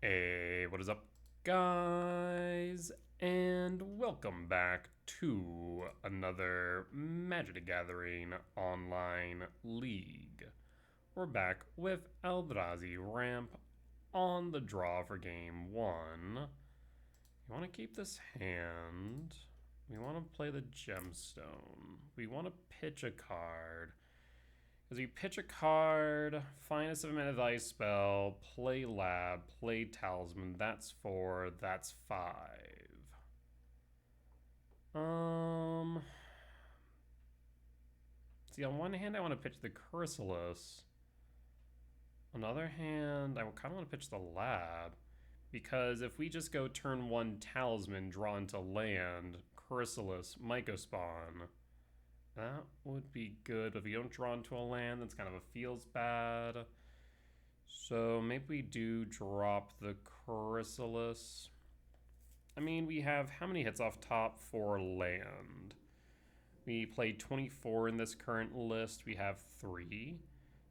Hey, what is up, guys? And welcome back to another Magic the Gathering online league. We're back with Eldrazi ramp on the draw for game one. You want to keep this hand. We want to play the gemstone. We want to pitch a card. As we pitch a card, find a 7-mana value spell, play lab, play talisman. That's 4, that's 5. See, on one hand, I want to pitch the Chrysalis. On the other hand, I kind of want to pitch the lab. Because if we just go turn 1 talisman, draw into land, Chrysalis, Mycospawn, that would be good, but if you don't draw into a land, that's kind of a feels bad. So maybe we do drop the Chrysalis. I mean, we have how many hits off top for land? We played 24 in this current list. We have 3.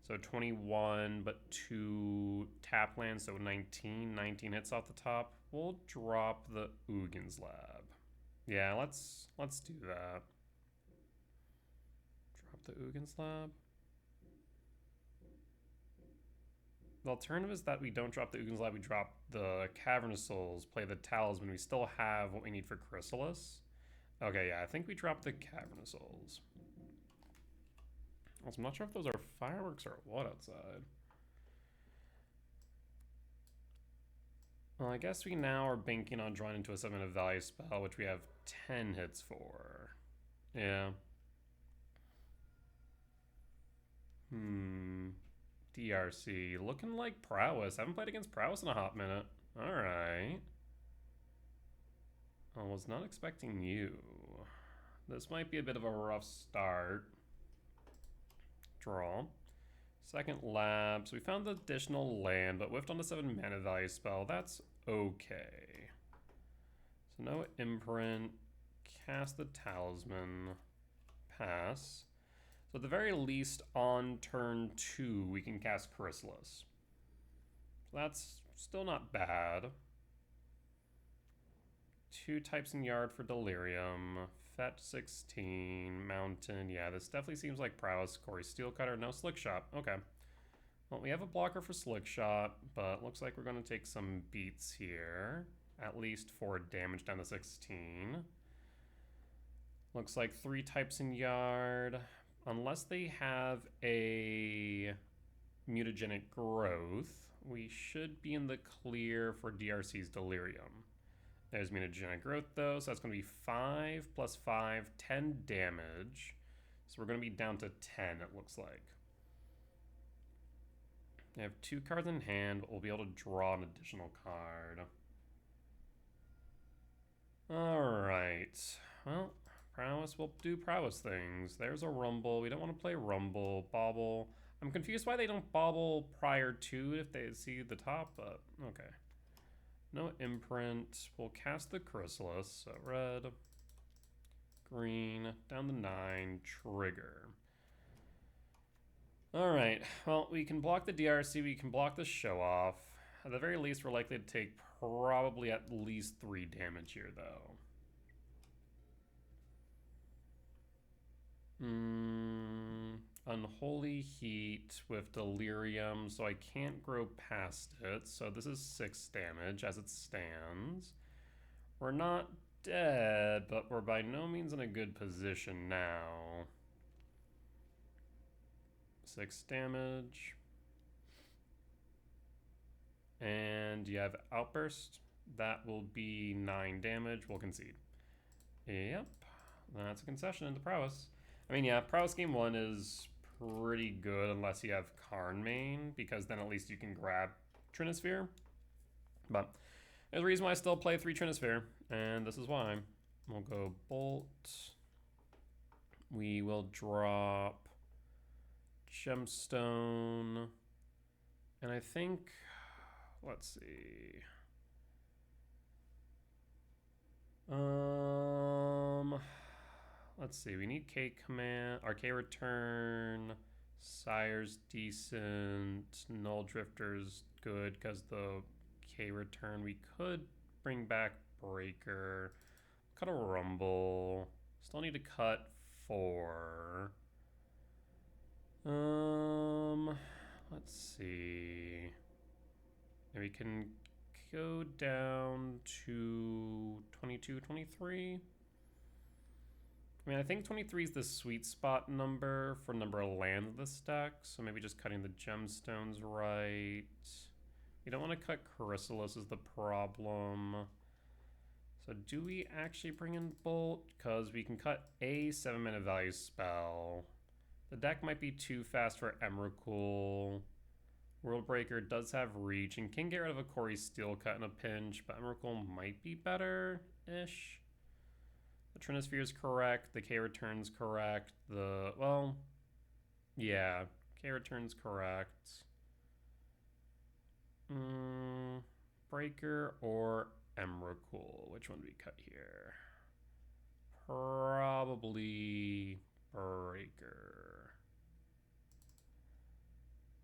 So 21, but 2 tap lands, so 19. 19 hits off the top. We'll drop the Ugin Lab. Yeah, let's do that. The Ugin Slab. The alternative is that we don't drop the Ugin Slab, we drop the Cavernous Souls, play the Talisman. We still have what we need for Chrysalis. Okay, yeah, I think we drop the Cavernous Souls. Also, I'm not sure if those are fireworks or what outside. Well, I guess we now are banking on drawing into a 7-mana value spell, which we have 10 hits for. Yeah. DRC. Looking like Prowess. I haven't played against Prowess in a hot minute. Alright. I was not expecting you. This might be a bit of a rough start. Draw. Second lab. So we found the additional land, but whiffed on the 7-mana value spell. That's okay. So no imprint. Cast the Talisman. Pass. So at the very least, on turn 2, we can cast Chrysalis. So that's still not bad. 2 types in Yard for Delirium. Fetch 16. Mountain. Yeah, this definitely seems like Prowess. Corey Steelcutter. No Slick Shot. Okay. Well, we have a blocker for Slick Shot, but looks like we're going to take some beats here. At least 4 damage down to 16. Looks like 3 types in Yard. Unless they have a mutagenic growth, we should be in the clear for DRC's Delirium. There's mutagenic growth though, so that's going to be 5 plus 5, 10 damage. So we're going to be down to 10, it looks like. I have 2 cards in hand, but we'll be able to draw an additional card. Alright, well, Prowess will do Prowess things. There's a Rumble. We don't want to play Rumble. Bobble. I'm confused why they don't Bobble prior to if they see the top, but okay. No imprint. We'll cast the Chrysalis. So red, green, down to 9, trigger. Alright, well, we can block the DRC. We can block the Show Off. At the very least, we're likely to take probably at least 3 damage here, though. Unholy Heat with Delirium, so I can't grow past it. So this is 6 damage as it stands. We're not dead, but we're by no means in a good position now. 6 damage. And you have Outburst. That will be 9 damage. We'll concede. Yep. That's a concession into Prowess. I mean, yeah, Prowess game 1 is pretty good unless you have Karn main, because then at least you can grab Trinisphere. But there's a reason why I still play 3 Trinisphere, and this is why. We'll go Bolt. We will drop Gemstone. And I think, let's see. Let's see, we need K command, or K return, Sire's decent, Null Drifter's good because the K return. We could bring back Breaker. Cut a Rumble. Still need to cut 4. Let's see. Maybe we can go down to 22, 23. I mean, I think 23 is the sweet spot number for number of lands of this deck, so maybe just cutting the gemstones right. We don't want to cut Chrysalis is the problem. So do we actually bring in Bolt? Because we can cut a 7-mana value spell. The deck might be too fast for Emrakul. Worldbreaker does have reach and can get rid of a Corey Steel Cut in a pinch, but Emrakul might be better-ish. The Trinisphere is correct. The K return's correct. Well, yeah, K return's correct. Breaker or Emrakul? Which one do we cut here? Probably Breaker.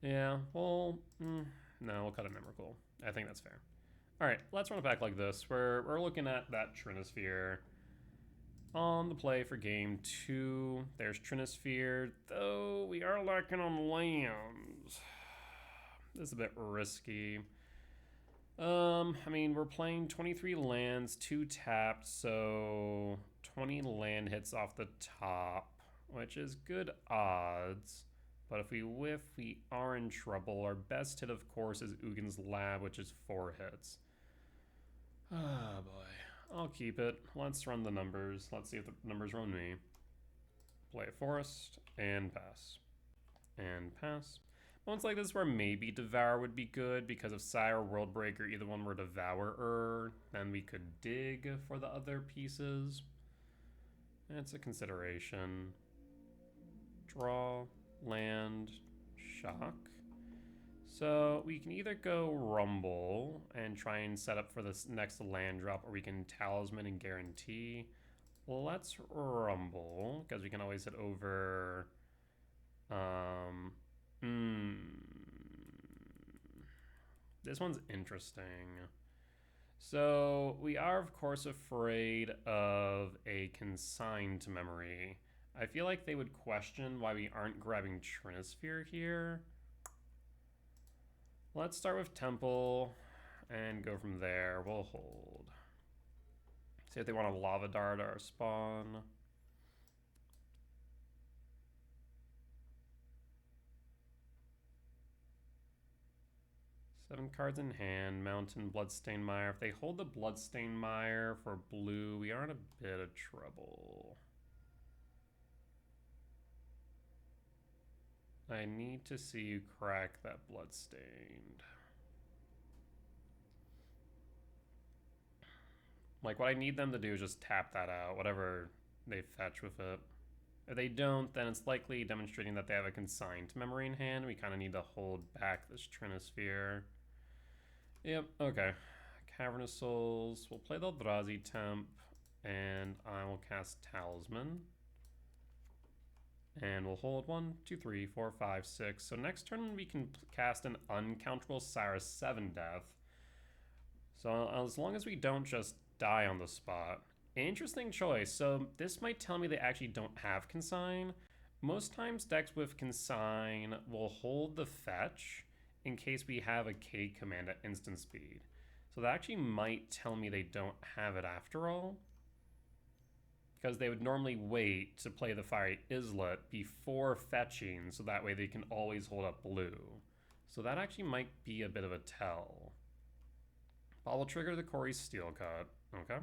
Yeah, well, no, we'll cut an Emrakul. I think that's fair. All right, let's run it back like this. We're looking at that Trinisphere. On the play for game 2, there's Trinisphere, though we are lacking on lands. This is a bit risky. I mean, we're playing 23 lands, 2 tapped, so 20 land hits off the top, which is good odds. But if we whiff, we are in trouble. Our best hit, of course, is Ugin's Lab, which is 4 hits. Ah, boy. I'll keep it. Let's run the numbers. Let's see if the numbers run me. Play a Forest, and pass. And pass. Moments like this where maybe Devour would be good, because if Sire or Worldbreaker, either one were Devourer, then we could dig for the other pieces. It's a consideration. Draw, land, shock. So we can either go Rumble and try and set up for this next land drop, or we can Talisman and Guarantee. Let's Rumble, because we can always hit over... This one's interesting. So we are, of course, afraid of a consigned memory. I feel like they would question why we aren't grabbing Trinisphere here. Let's start with Temple and go from there. We'll hold. See if they want a Lava Dart our spawn. Seven cards in hand. Mountain, Bloodstained Mire. If they hold the Bloodstained Mire for blue, we are in a bit of trouble. I need to see you crack that Bloodstained. Like, what I need them to do is just tap that out, whatever they fetch with it. If they don't, then it's likely demonstrating that they have a consigned memory in hand. We kind of need to hold back this Trinisphere. Yep, okay. Cavernous Souls. We'll play the Eldrazi Temp, and I will cast Talisman. And we'll hold 1, 2, 3, 4, 5, 6. So next turn we can cast an uncountable Cyrus 7 Death. So as long as we don't just die on the spot. Interesting choice. So this might tell me they actually don't have Consign. Most times decks with Consign will hold the fetch in case we have a K command at instant speed. So that actually might tell me they don't have it after all. Because they would normally wait to play the Fiery Islet before fetching, so that way they can always hold up blue. So that actually might be a bit of a tell. But we'll trigger the Corey Steel Cut. Okay.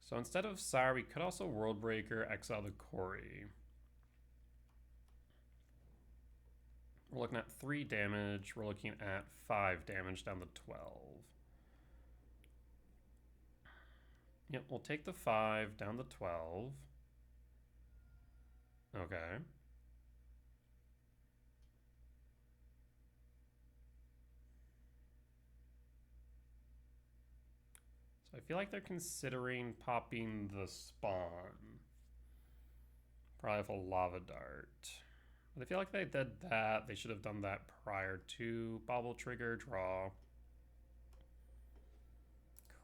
So instead of Sire, we could also Worldbreaker, exile the Corey. We're looking at 3 damage. We're looking at 5 damage down to 12. Yep, we'll take the 5 down to 12. Okay. So I feel like they're considering popping the spawn. Probably with a Lava Dart. But I feel like they did that. They should have done that prior to Bobble Trigger, draw.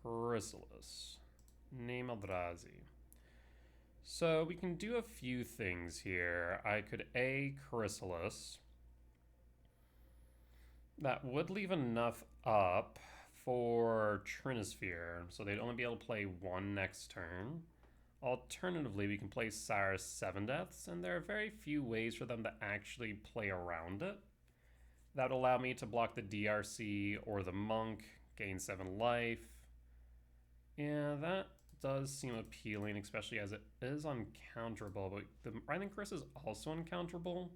Chrysalis. Name Eldrazi. So we can do a few things here. I could A, Chrysalis. That would leave enough up for Trinisphere, so they'd only be able to play one next turn. Alternatively, we can play Sire's 7 Deaths, and there are very few ways for them to actually play around it. That would allow me to block the DRC or the Monk, gain 7 life. Yeah, that does seem appealing, especially as it is uncounterable, but the Writhing Curse is also uncounterable.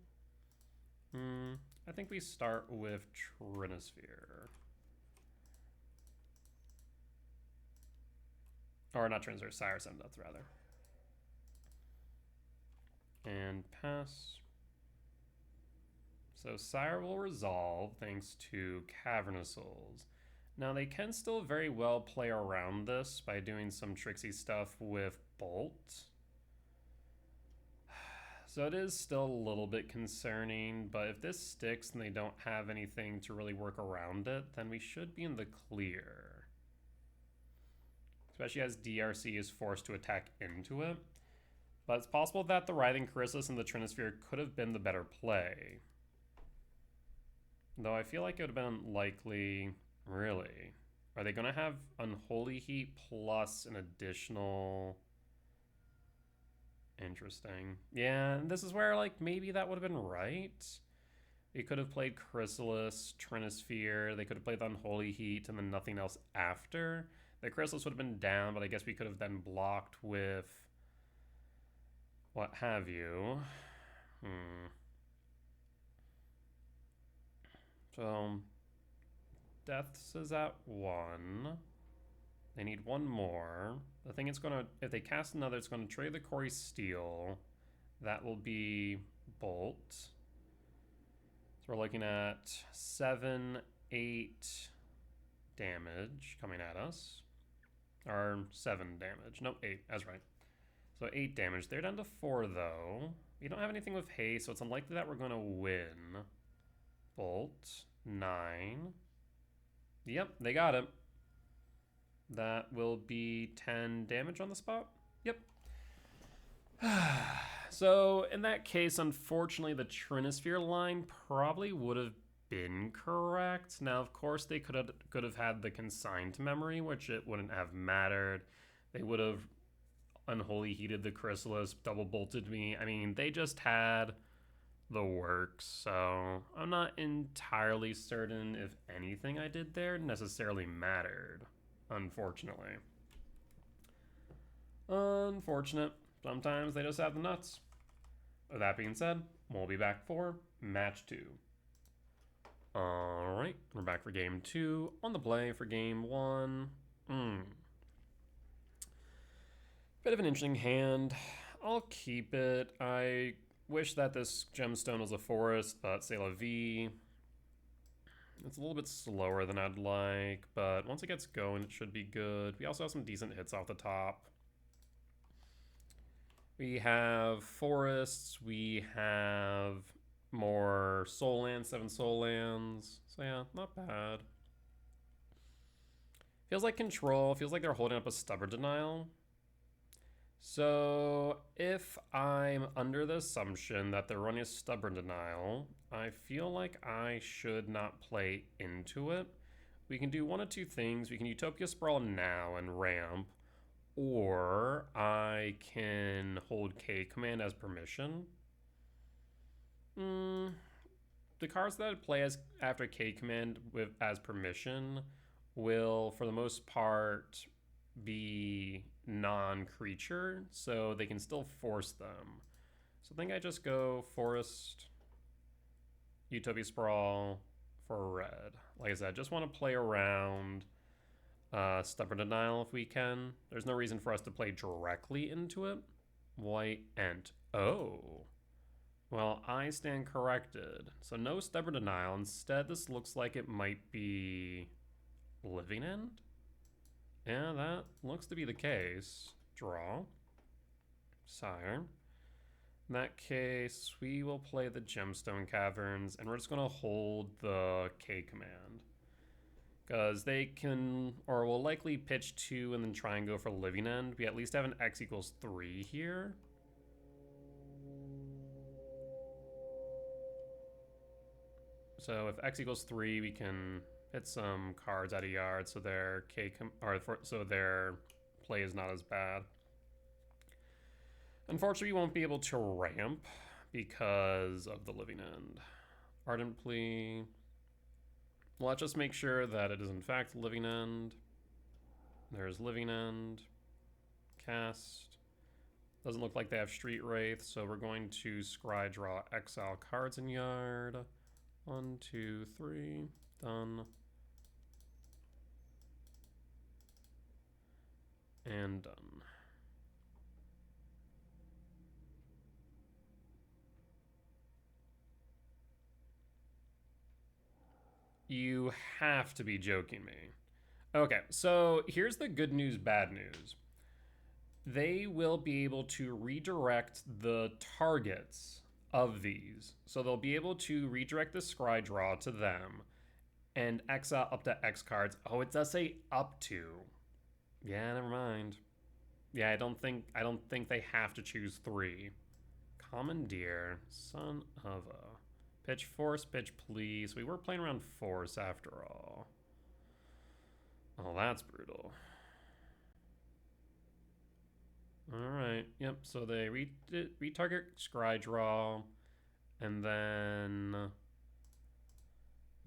I think we start with Trinisphere. Or not Trinisphere, Sire's 7 Deaths, rather. And pass. So Sire will resolve thanks to Cavernous Souls. Now they can still very well play around this by doing some tricksy stuff with Bolt. So it is still a little bit concerning, but if this sticks and they don't have anything to really work around it, then we should be in the clear. Especially as DRC is forced to attack into it. But it's possible that the Writhing Chrysalis and the Trinisphere could have been the better play. Though I feel like it would have been likely... Really? Are they going to have Unholy Heat plus an additional... Interesting. Yeah, this is where, like, maybe that would have been right. They could have played Chrysalis, Trinisphere, they could have played the Unholy Heat, and then nothing else after. The Chrysalis would have been down, but I guess we could have then blocked with... what have you. So... Deaths is at 1. They need one more. The thing is going to... If they cast another, it's going to trade the Quarry Steel. That will be Bolt. So we're looking at 7, 8 damage coming at us. Or 7 damage. No, 8. That's right. So 8 damage. They're down to 4, though. We don't have anything with haste, so it's unlikely that we're going to win. Bolt. 9. Yep, they got it. That will be 10 damage on the spot. Yep. So in that case, unfortunately, the Trinisphere line probably would have been correct. Now, of course, they could have had the consigned memory, which it wouldn't have mattered. They would have Unholy Heated the Chrysalis, double bolted me. I mean, they just had the works, so I'm not entirely certain if anything I did there necessarily mattered, unfortunately. Unfortunate. Sometimes they just have the nuts. With that being said, we'll be back for match 2. Alright, we're back for game 2. On the play for game 1. Bit of an interesting hand. I'll keep it. I wish that this gemstone was a forest, but c'est la vie. It's a little bit slower than I'd like, but once it gets going, it should be good. We also have some decent hits off the top. We have forests, we have more soul lands, 7 soul lands. So yeah, not bad. Feels like control, feels like they're holding up a stubborn denial. So if I'm under the assumption that they're running a stubborn denial, I feel like I should not play into it. We can do one of two things. We can Utopia Sprawl now and ramp, or I can hold K command as permission. The cards that I play as after K command as permission will, for the most part, be non-creature, so they can still force them. So I think I just go Forest, Utopia Sprawl for red. Like I said, just want to play around Stubborn Denial if we can. There's no reason for us to play directly into it. White Ent. Oh. Well, I stand corrected. So no Stubborn Denial. Instead, this looks like it might be Living End. Yeah, that looks to be the case. Draw. Sire. In that case, we will play the Gemstone Caverns, and we're just going to hold the K command. Because they can, or will likely pitch 2 and then try and go for Living End. We at least have an X equals 3 here. So if X equals 3, we can hit some cards out of yard so their so their play is not as bad. Unfortunately, we won't be able to ramp because of the Living End. Ardent Plea. Well, let's just make sure that it is in fact Living End. There's Living End. Cast. Doesn't look like they have Street Wraith, so we're going to scry draw exile cards in yard. 1, 2, 3. Done. And done. You have to be joking me. Okay, so here's the good news, bad news. They will be able to redirect the targets of these. So they'll be able to redirect the scry draw to them and exile up to X cards. Oh, it does say up to. Yeah, never mind. Yeah, I don't think they have to choose 3. Commandeer, son of a... Pitch Force, pitch Please. We were playing around Force after all. Oh, that's brutal. Alright, yep, so they retarget Scry Draw, and then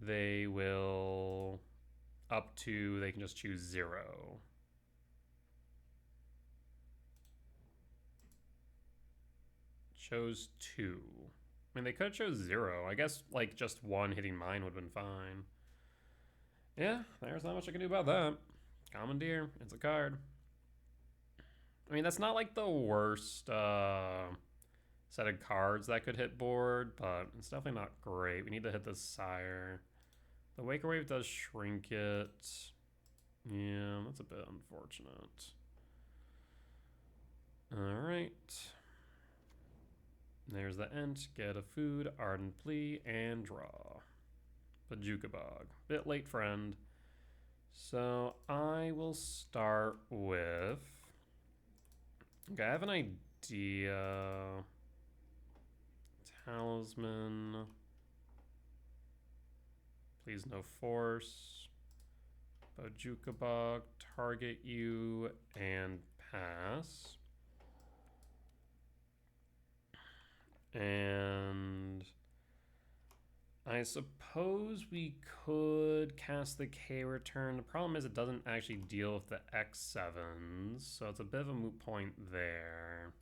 they will up to, they can just choose 0. Chose 2. I mean, they could have chose 0. I guess, like, just 1 hitting mine would have been fine. Yeah, there's not much I can do about that. Commandeer, it's a card. I mean, that's not, like, the worst set of cards that could hit board, but it's definitely not great. We need to hit the Sire. The Waker Wave does shrink it. Yeah, that's a bit unfortunate. Alright. There's the Ent, get a food, Ardent Plea, and draw. Bajuka Bog. Bit late, friend. So I will start with... Okay, I have an idea. Talisman. Please no force. Bajuka Bog, target you, and pass. And I suppose we could cast the K return. The problem is it doesn't actually deal with the X7s, so it's a bit of a moot point there.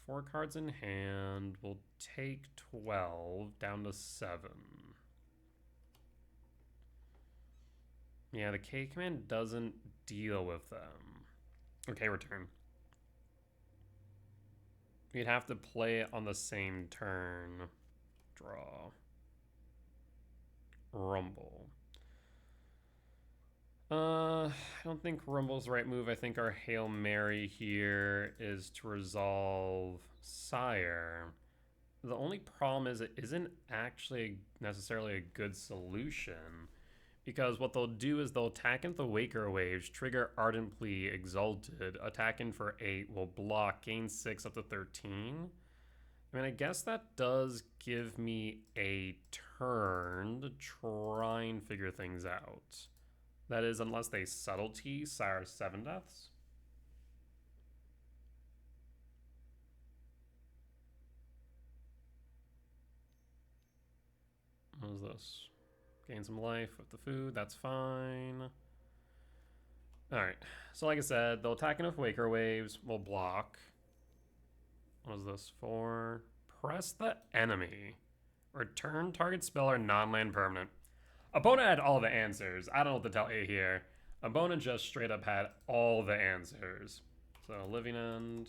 4 cards in hand. We'll take 12 down to 7. Yeah, the K command doesn't deal with them. Okay, return. We'd have to play it on the same turn. Draw. Rumble. I don't think Rumble's the right move. I think our Hail Mary here is to resolve Sire. The only problem is it isn't actually necessarily a good solution, because what they'll do is they'll attack into the Waker Waves, trigger Ardent Plea, Exalted, attack in for 8, will block, gain 6 up to 13. I mean, I guess that does give me a turn to try and figure things out. That is, unless they Subtlety, Sire 7 deaths. What is this? Gain some life with the food, that's fine. Alright, so like I said, they'll attack enough Waker Waves, we'll block. What is this for? Press the enemy. Return target spell or non-land permanent. Opponent had all the answers. I don't know what to tell you here. Opponent just straight up had all the answers. So Living End,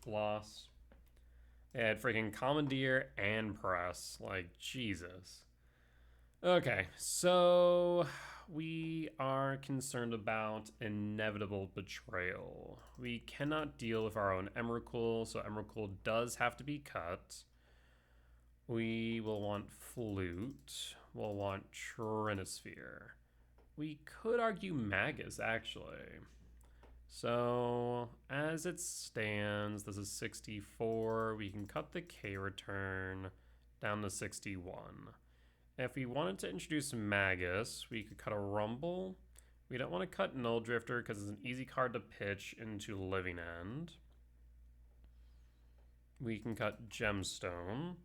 loss. They had freaking Commandeer and Press. Like, Jesus. Okay, so we are concerned about inevitable betrayal. We cannot deal with our own Emrakul, so Emrakul does have to be cut. We will want Flute. We'll want Trinisphere. We could argue Magus, actually. So, as it stands, this is 64. We can cut the K return down to 61. If we wanted to introduce Magus, we could cut a Rumble. We don't want to cut Null Drifter because it's an easy card to pitch into Living End. We can cut Gemstone.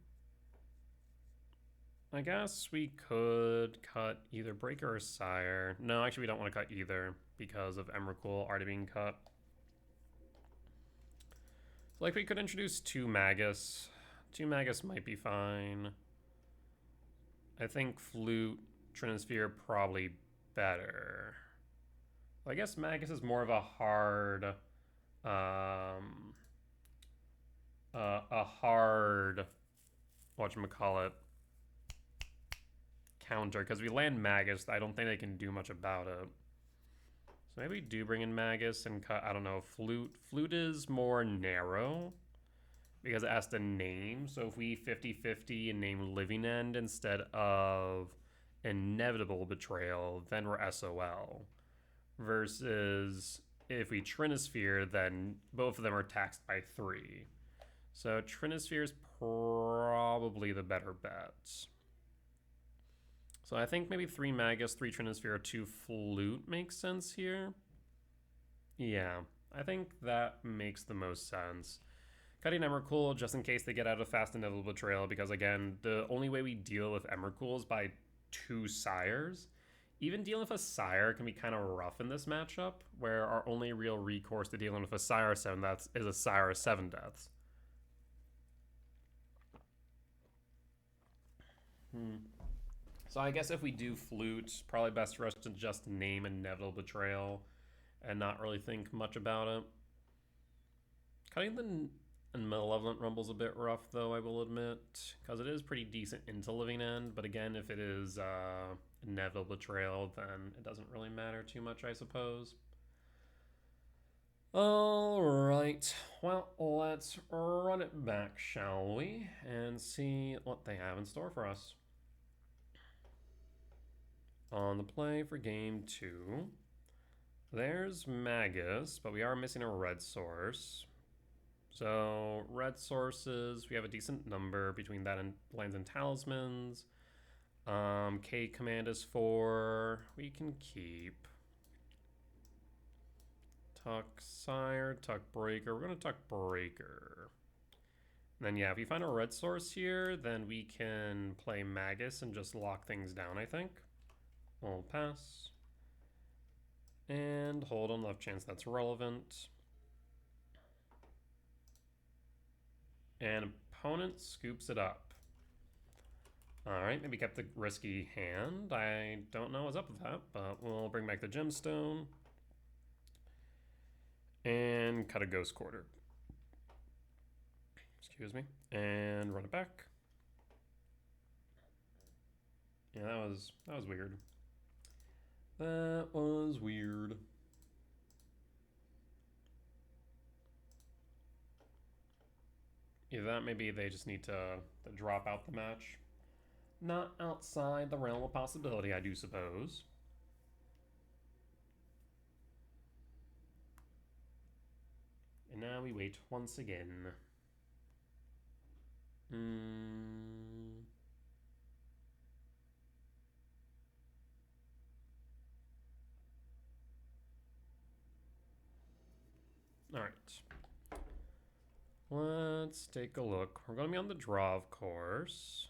I guess we could cut either Breaker or Sire. No, actually we don't want to cut either because of Emrakul already being cut. So like we could introduce 2 Magus. 2 Magus might be fine. I think Flute, Trinisphere probably better. I guess Magus is more of a hard, whatchamacallit, counter, because we land Magus, I don't think they can do much about it. So maybe we do bring in Magus and cut, I don't know, Flute. Flute is more narrow because it has to name. So if we 50-50 and name Living End instead of Inevitable Betrayal, then we're SOL. Versus if we Trinisphere, then both of them are taxed by 3. So Trinisphere is probably the better bet. So I think maybe 3 Magus, 3 Trinisphere, 2 Flute makes sense here. Yeah, I think that makes the most sense. Cutting Emrakul just in case they get out of fast Inevitable Betrayal, because again, the only way we deal with Emrakul is by 2 Sires. Even dealing with a Sire can be kind of rough in this matchup, where our only real recourse to dealing with a Sire 7 deaths is a Sire 7 deaths. So I guess if we do Flute, probably best for us to just name Inevitable Betrayal and not really think much about it. Cutting the Malevolent Rumble's a bit rough, though, I will admit, because it is pretty decent into Living End, but again, if it is Inevitable Betrayal, then it doesn't really matter too much, I suppose. Alright, well, let's run it back, shall we, and see what they have in store for us. On the play for game 2, there's Magus, but we are missing a red source. So red sources, we have a decent number between that and lands and talismans. K command is 4. We can keep. Tuck Sire, Tuck Breaker. We're going to Tuck Breaker. And then yeah, if we find a red source here, then we can play Magus and just lock things down, I think. We'll pass. And hold on left chance that's relevant. And opponent scoops it up. Alright, maybe kept the risky hand. I don't know what's up with that, but we'll bring back the gemstone. And cut a ghost quarter. Excuse me. And run it back. Yeah, that was weird. That was weird. Either that, maybe they just need to drop out the match. Not outside the realm of possibility, I do suppose. And now we wait once again. Alright. Let's take a look. We're going to be on the draw, of course.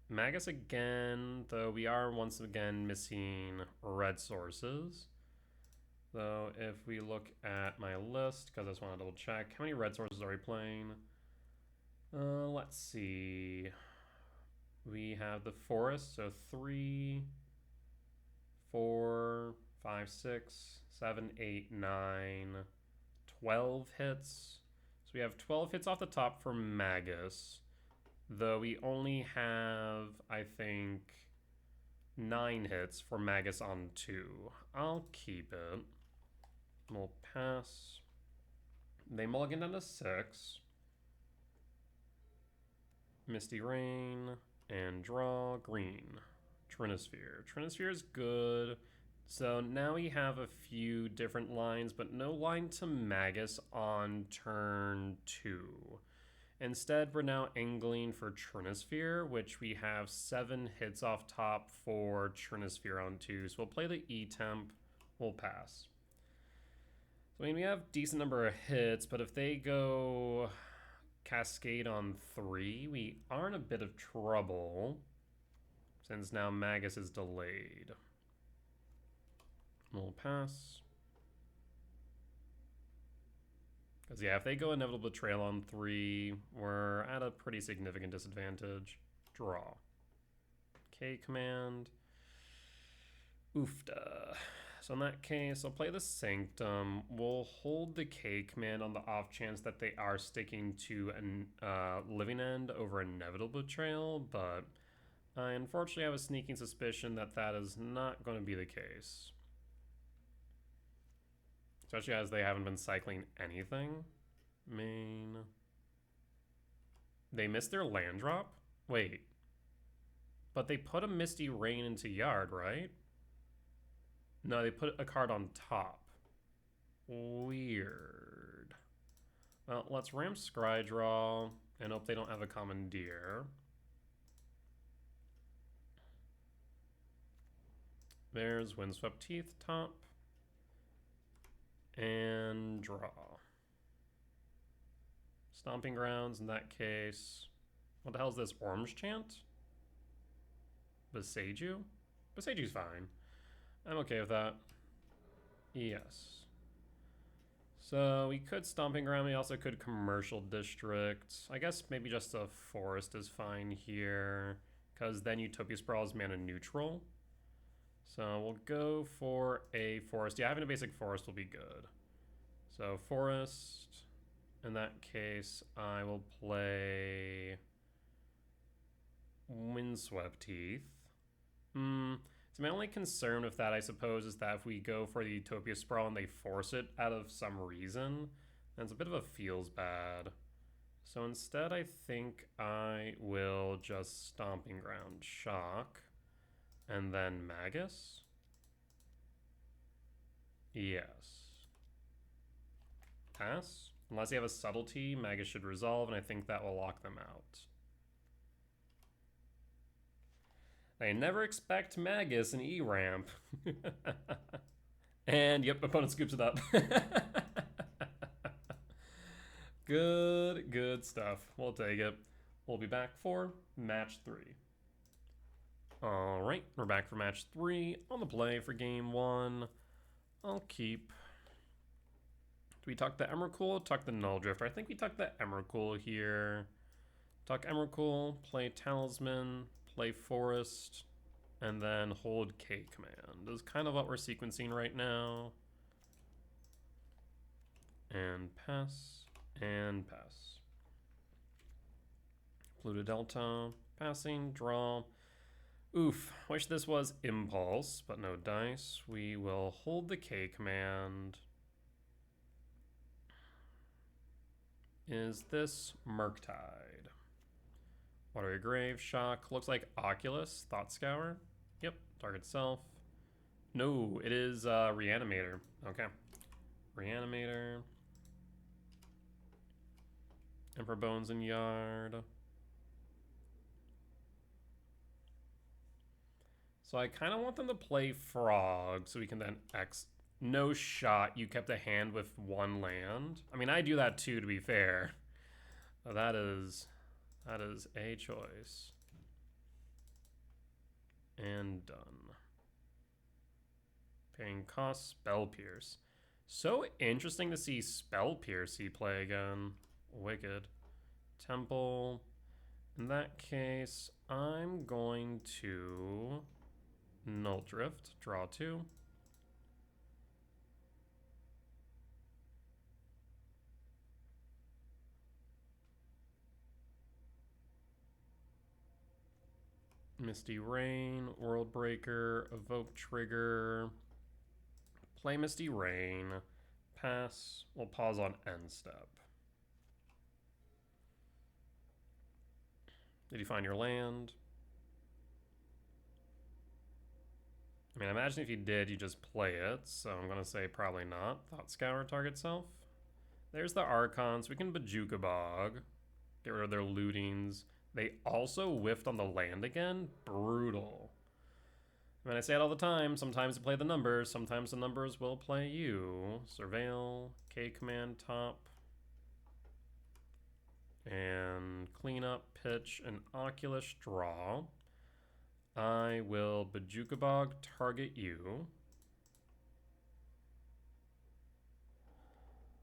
Magus again, though we are once again missing red sources. So if we look at my list, because I just want to double check, how many red sources are we playing? Let's see. We have the forest, so 3, 4, 5, 6, 7, 8, 9, 12 hits. So we have 12 hits off the top for Magus, though we only have, I think, 9 hits for Magus on 2. I'll keep it. We'll pass. They mulligan down to 6. Misty Rain and draw green. Trinisphere. Trinisphere is good. So now we have a few different lines, but no line to Magus on turn 2. Instead, we're now angling for Trinisphere, which we have 7 hits off top for Trinisphere on 2. So we'll play the E-Temp, we'll pass. So, I mean, we have decent number of hits, but if they go Cascade on 3, we are in a bit of trouble, since now Magus is delayed. We'll pass. Because, yeah, if they go Inevitable Betrayal on 3, we're at a pretty significant disadvantage. Draw. K command. Oofda. So in that case, I'll play the Sanctum. We'll hold the K command on the off chance that they are sticking to a Living End over Inevitable Betrayal, but I unfortunately have a sneaking suspicion that that is not going to be the case. Especially as they haven't been cycling anything. Main. They missed their land drop? Wait. But they put a Misty Rain into Yard, right? No, they put a card on top. Weird. Well, let's ramp Scrydraw and hope they don't have a Commandeer. There's Windswept Teeth top. And draw. Stomping Grounds in that case. What the hell is this? Orange Chant? Beseiju? Beseiju's fine. I'm okay with that. Yes. So we could Stomping Ground. We also could Commercial District. I guess maybe just a Forest is fine here, because then Utopia Sprawl is mana neutral. So we'll go for a Forest. Yeah, having a basic Forest will be good. So Forest. In that case, I will play Windswept Teeth. So my only concern with that, I suppose, is that if we go for the Utopia Sprawl and they force it out of some reason, then it's a bit of a feels bad. So instead, I think I will just Stomping Ground Shock. And then Magus? Yes. Pass? Unless you have a Subtlety, Magus should resolve, and I think that will lock them out. I never expect Magus in E-Ramp. And, yep, opponent scoops it up. Good stuff. We'll take it. We'll be back for match 3. Alright, we're back for match 3 on the play for game 1. I'll keep... Do we tuck the Emrakul? Tuck the Null Drifter. I think we tuck the Emrakul here. Tuck Emrakul, play Talisman, play Forest, and then hold K command. This is kind of what we're sequencing right now. And pass, and pass. Pluto Delta, passing, draw. Oof, wish this was Impulse, but no dice. We will hold the K command. Is this Murktide? Watery Grave, Shock. Looks like Oculus, Thought Scour. Yep, target self. No, it is Reanimator. Okay. Reanimator. Emperor Bones in Yard. So I kind of want them to play Frog so we can then X. No shot, you kept a hand with 1 land. I mean, I do that too, to be fair. That is a choice. And done. Paying cost, Spell Pierce. So interesting to see Spell Pierce he play again. Wicked. Temple. In that case, I'm going to Null Drift, draw 2. Misty Rain, World Breaker, Evoke Trigger, play Misty Rain, pass. We'll pause on end step. Did you find your land? I mean, I imagine if you did, you just play it, so I'm going to say probably not. Thought Scour target self. There's the Archons. We can Bajuka Bog. Get rid of their lootings. They also whiffed on the land again? Brutal. I mean, I say it all the time. Sometimes you play the numbers. Sometimes the numbers will play you. Surveil. K-Command top. And clean up, pitch, and Oculus draw. I will Bajuka Bog target you.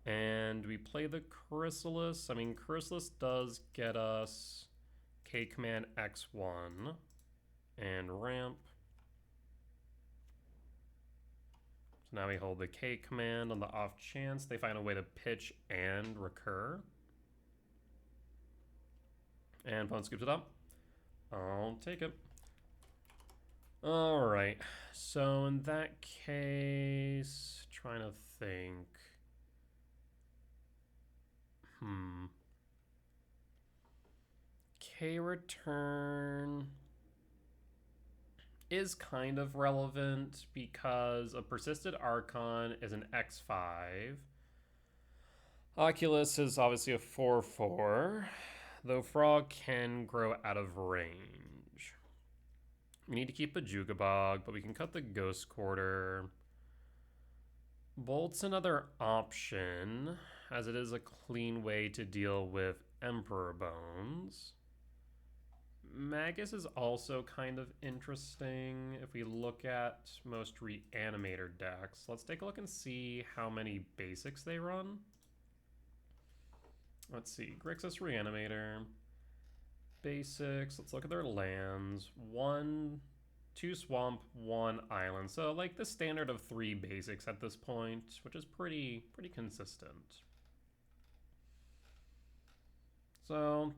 And we play the Chrysalis. I mean, Chrysalis does get us K-Command X1 and ramp. So now we hold the K-Command on the off chance they find a way to pitch and recur. And opponent scoops it up. I'll take it. Alright, so in that case, trying to think. K-Return is kind of relevant because a Persisted Archon is an X5. Oculus is obviously a 4/4, though Frog can grow out of range. We need to keep Bajuka Bog, but we can cut the Ghost Quarter. Bolt's another option, as it is a clean way to deal with Emperor Bones. Magus is also kind of interesting if we look at most Reanimator decks. Let's take a look and see how many basics they run. Let's see, Grixis Reanimator. Basics, let's look at their lands. 2 swamp, 1 island. So like the standard of 3 basics at this point, which is pretty consistent. So,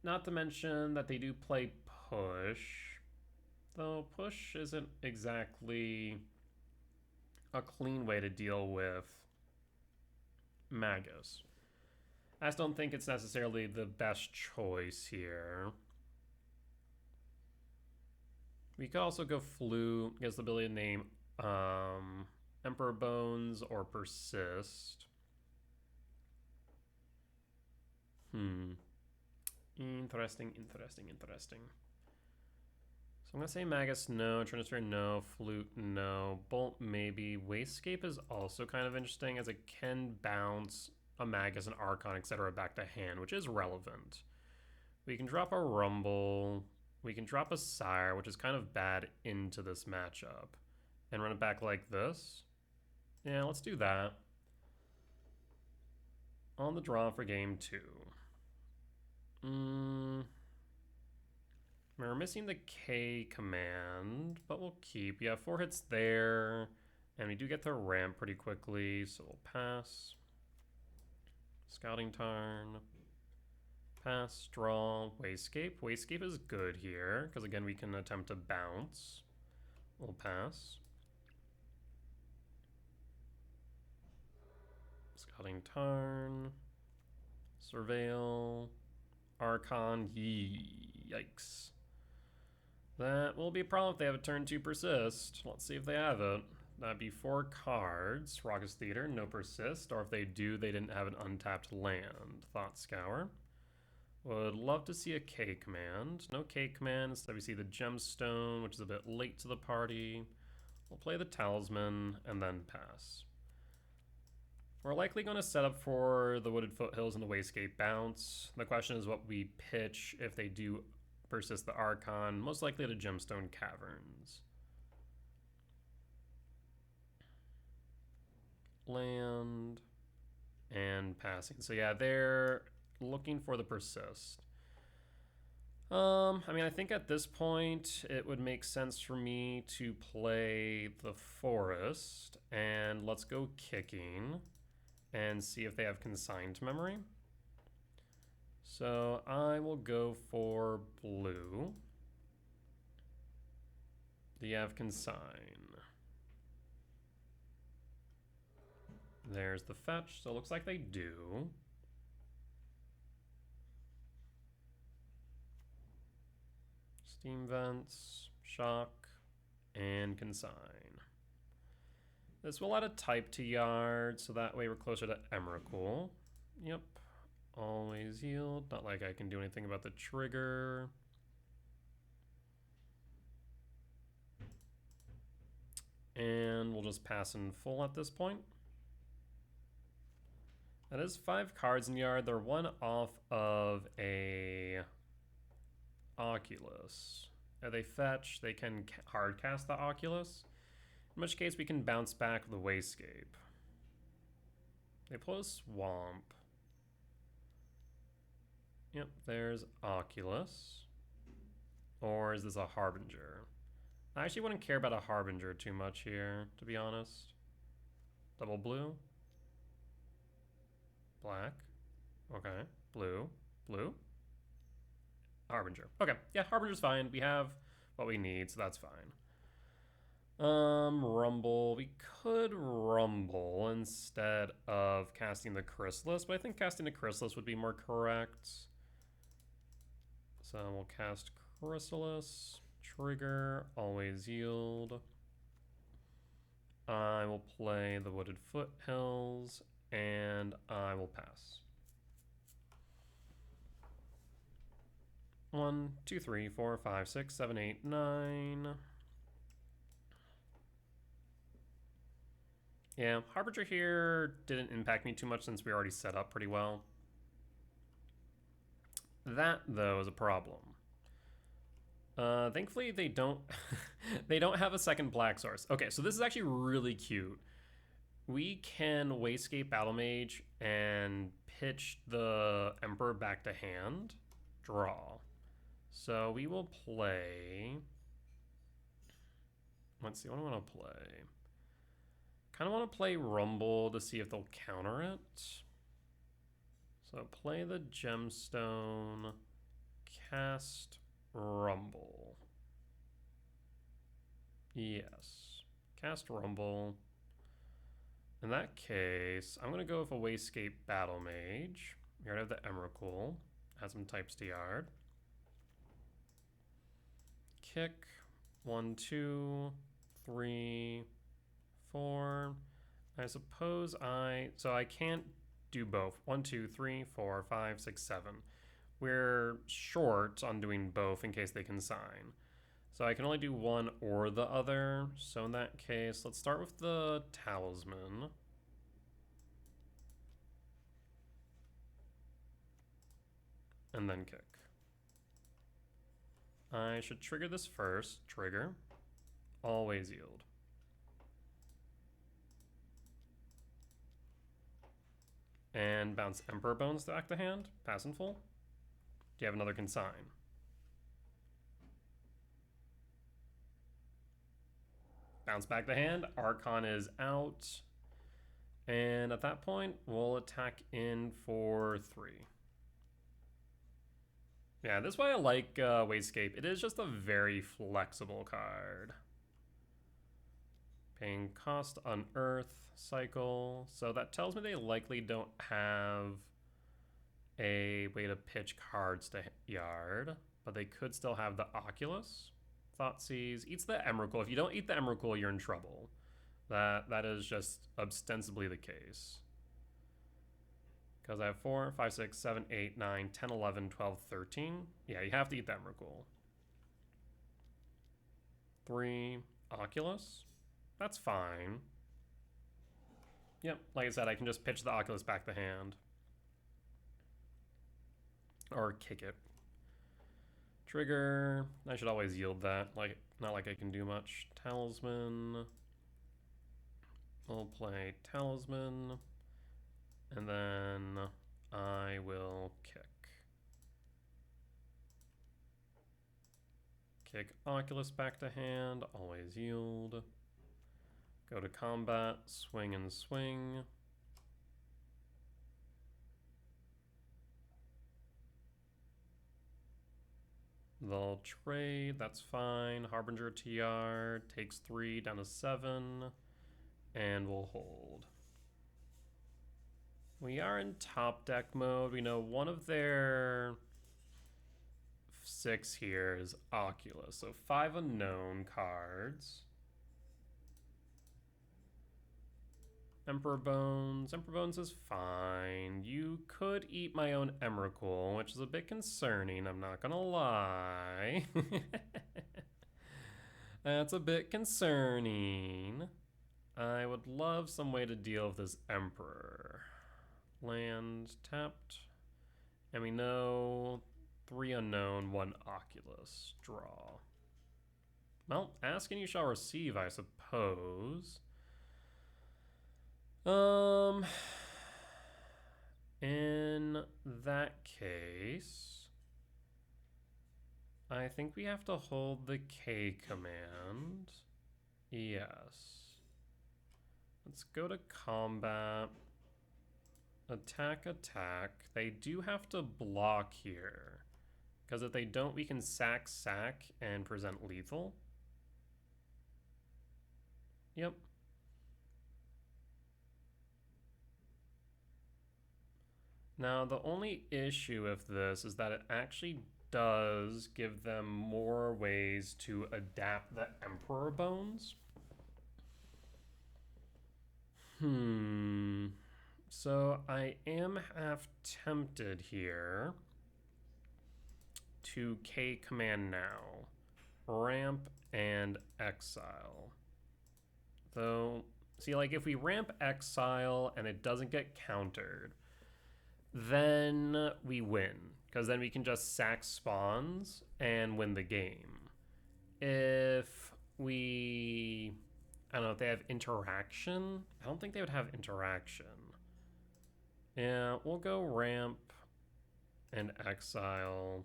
not to mention that they do play push, though push isn't exactly a clean way to deal with Magus. I just don't think it's necessarily the best choice here. We could also go Flu, gives the ability to name Emperor Bones or Persist. Interesting. So I'm going to say Magus, no. Trinisphere, no. Flute, no. Bolt, maybe. Wasescape is also kind of interesting as it can bounce a Magus, an Archon, etc. back to hand, which is relevant. We can drop a Rumble. We can drop a Sire, which is kind of bad into this matchup. And run it back like this. Yeah, let's do that. On the draw for game 2. We're missing the K command, but we'll keep. We have 4 hits there, and we do get to ramp pretty quickly, so we'll pass. Scouting Tarn. Pass, draw, Wasescape. Wasescape is good here, because again, we can attempt to bounce. We'll pass. Scouting Tarn. Surveil. Archon, yikes. That will be a problem if they have a turn 2 persist. Let's see if they have it. That'd be 4 cards. Raucous Theater, no persist. Or if they do, they didn't have an untapped land. Thought Scour. Would love to see a K command. No K command. Instead we see the Gemstone, which is a bit late to the party. We'll play the Talisman and then pass. We're likely going to set up for the Wooded Foothills and the Wastegate bounce. The question is what we pitch if they do persist the Archon, most likely to Gemstone Caverns. Land and passing. So yeah, they're looking for the persist. I mean, I think at this point it would make sense for me to play the Forest, and let's go kicking and see if they have consigned memory. So I will go for blue. Do you have Consign? There's the fetch, so it looks like they do. Steam Vents, Shock, and Consign. This will add a type to Yard, so that way we're closer to Emrakul. Yep. Always yield. Not like I can do anything about the trigger. And we'll just pass in full at this point. That is 5 cards in Yard. They're 1 off of a Oculus. If they fetch, they can hard cast the Oculus. In which case we can bounce back the Wayscape. They pull a Swamp. Yep, there's Oculus. Or is this a Harbinger? I actually wouldn't care about a Harbinger too much here, to be honest. Double blue. Black. Okay. Blue. Blue. Harbinger. Okay. Yeah, Harbinger's fine. We have what we need, so that's fine. Rumble. We could Rumble instead of casting the Chrysalis, but I think casting the Chrysalis would be more correct. So we'll cast Chrysalis. Trigger. Always yield. I will play the Wooded Foothills, and I will pass. 1, 2, 3, 4, 5, 6, 7, 8, 9. Yeah, Harbinger here didn't impact me too much since we already set up pretty well. That, though, is a problem. Thankfully, they don't they don't have a second black source. Okay, so this is actually really cute. We can Wayscape Battle Mage and pitch the Emperor back to hand. Draw. So we will play... Let's see, what do I want to play? Kind of want to play Rumble to see if they'll counter it. So play the Gemstone, cast Rumble. Yes, cast Rumble. In that case, I'm going to go with a Wayscape Battle Mage. We already have the Emrakul. Add some types to Yard. Kick. 1, 2, 3, 4. I suppose so I can't do both. 1, 2, 3, 4, 5, 6, 7. We're short on doing both in case they consign. So I can only do one or the other. So in that case, let's start with the Talisman. And then kick. I should trigger this first. Trigger. Always yield. And bounce Emperor Bones back to hand. Pass in full. Do you have another consign? Bounce back to hand. Archon is out. And at that point, we'll attack in for 3. Yeah, this is why I like Wayscape. It is just a very flexible card. Paying cost on Earth cycle. So that tells me they likely don't have a way to pitch cards to Yard, but they could still have the Oculus. Thoughtseize eats the Emrakul. If you don't eat the Emrakul, you're in trouble. That is just ostensibly the case. Because I have 4, 5, 6, 7, 8, 9, 10, 11, 12, 13. Yeah, you have to eat the Emrakul. 3, Oculus. That's fine. Yep, like I said, I can just pitch the Oculus back to hand. Or kick it. Trigger. I should always yield that. Not like I can do much. Talisman. We'll play Talisman. And then I will kick. Kick Oculus back to hand. Always yield. Go to combat. Swing and swing. They'll trade, that's fine. Harbinger TR takes 3 down to 7, and we'll hold. We are in top deck mode. We know one of their 6 here is Oculus, so 5 unknown cards. Emperor Bones. Emperor Bones is fine. You could eat my own Emrakul, which is a bit concerning, I'm not gonna lie. That's a bit concerning. I would love some way to deal with this Emperor. Land tapped. And we know 3 unknown, 1 Oculus. Draw. Well, ask and you shall receive, I suppose. In that case, I think we have to hold the K command. Yes. Let's go to combat. Attack, attack. They do have to block here, because if they don't, we can sack, and present lethal. Yep. Now, the only issue with this is that it actually does give them more ways to adapt the Emperor Bones. So I am half tempted here to K command now. Ramp and exile. Though, see, like if we ramp exile and it doesn't get countered, then we win, because then we can just sack spawns and win the game. If we, I don't know, if they have interaction, I don't think they would have interaction. Yeah, we'll go ramp and exile.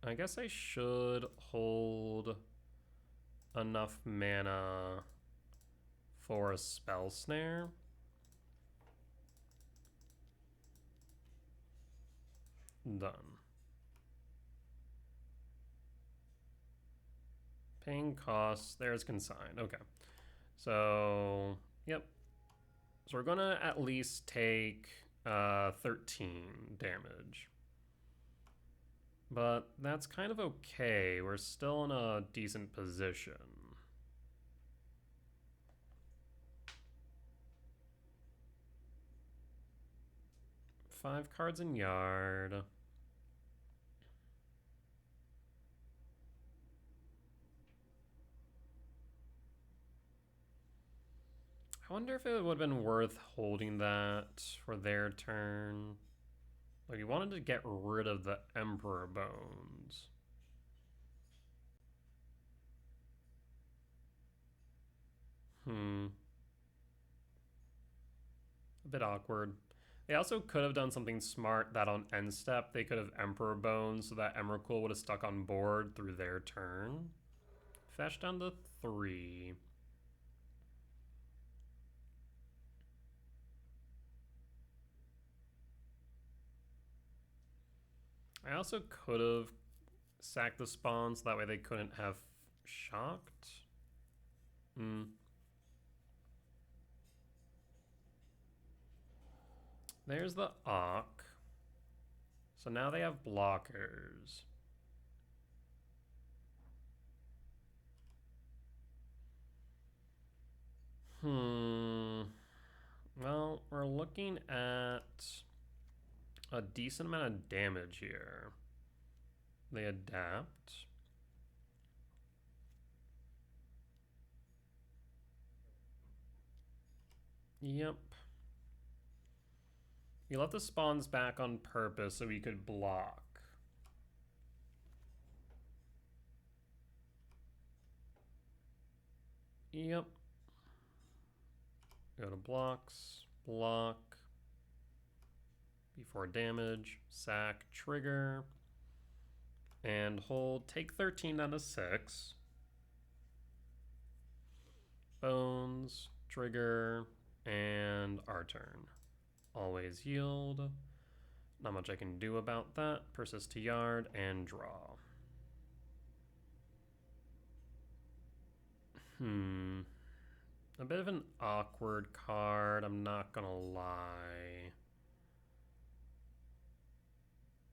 I guess I should hold enough mana for a spell snare. Done. Paying costs, there's consign. Okay. So, yep. So we're gonna at least take 13 damage. But that's kind of okay. We're still in a decent position. Five cards in yard. I wonder if it would have been worth holding that for their turn. Like, he wanted to get rid of the Emperor Bones. A bit awkward. They also could have done something smart that on end step they could have Emperor Bones so that Emrakul would have stuck on board through their turn. Fetch down to 3. I also could have sacked the spawn so that way they couldn't have shocked. There's the Ock. So now they have blockers. Well, we're looking at a decent amount of damage here. They adapt. Yep. You left the spawns back on purpose so we could block. Yep. Go to blocks, block. Before damage, sack, trigger, and hold. Take 13 down to 6. Bones, trigger, and our turn. always yield. Not much I can do about that. Persist to yard and draw. A bit of an awkward card, I'm not gonna lie.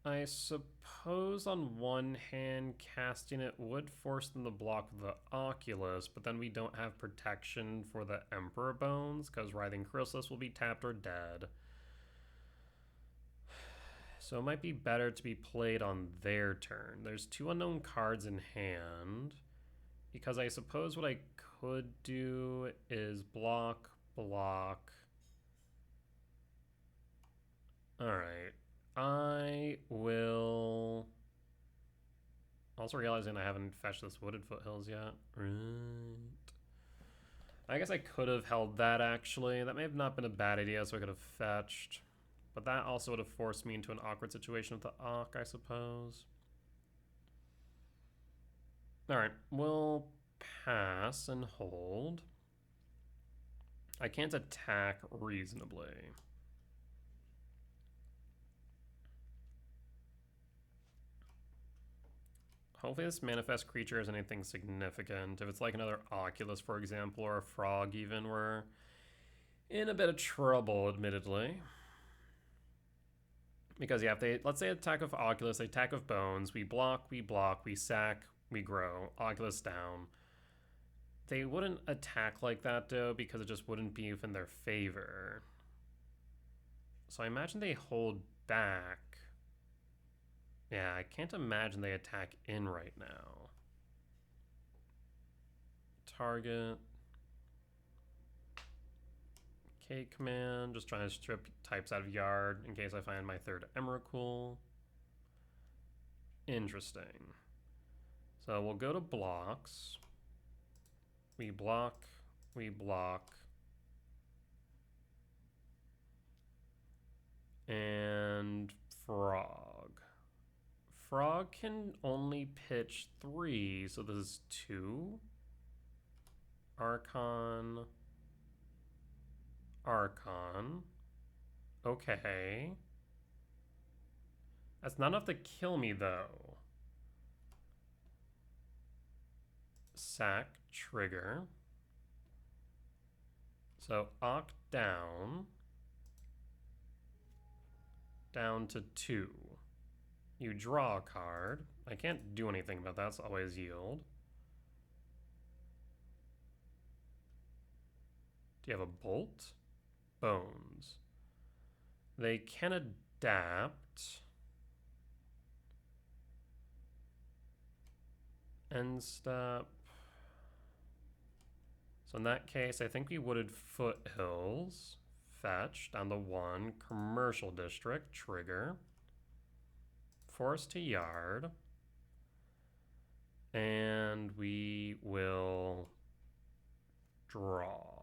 I suppose on one hand, casting it would force them to block the Oculus, but then we don't have protection for the Emperor Bones, because Writhing Chrysalis will be tapped or dead. So it might be better to be played on their turn. There's 2 unknown cards in hand, because I suppose what I could do is block. Alright. I will... Also realizing I haven't fetched this Wooded Foothills yet. Right. I guess I could have held that, actually. That may have not been a bad idea, so I could have fetched. But that also would have forced me into an awkward situation with the Auk, I suppose. Alright, we'll pass and hold. I can't attack reasonably. Hopefully this manifest creature is anything significant. If it's like another Oculus, for example, or a Frog even, we're in a bit of trouble, admittedly. Because, yeah, if they, let's say attack of Oculus, attack of Bones, we block, we sack, we grow, Oculus down. They wouldn't attack like that, though, because it just wouldn't be in their favor. So I imagine they hold back. Yeah, I can't imagine they attack in right now. Target. K command, just trying to strip types out of yard in case I find my 3rd Emrakul. Interesting. So we'll go to blocks. We block. And Frog. Frog can only pitch 3, so this is 2. Archon. Okay. That's not enough to kill me, though. Sack, trigger. So, Ock down. Down to 2. You draw a card. I can't do anything about that, so always yield. Do you have a bolt? Bones. They can adapt. End step. So in that case, I think we Wooded Foothills. Fetch, down to 1. Commercial District, trigger. Force to yard. And we will draw.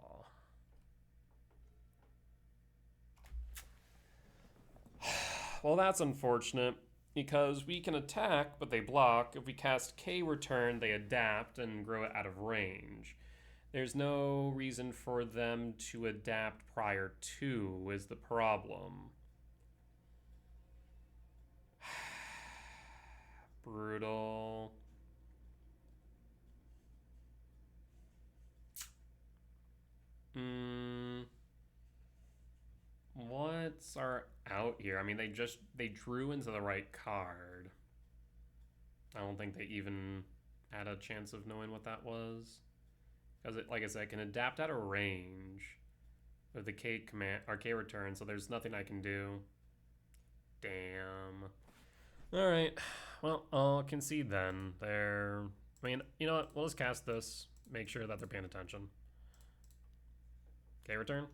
Well, that's unfortunate, because we can attack, but they block. If we cast K Return, they adapt and grow it out of range. There's no reason for them to adapt prior to, is the problem. Brutal. What's our out here? I mean, they drew into the right card. I don't think they even had a chance of knowing what that was. Because it, like I said, can adapt out of range with the K command or K return, so there's nothing I can do. Damn. Alright. Well, I'll concede then. I mean, you know what? We'll just cast this. Make sure that they're paying attention. K return.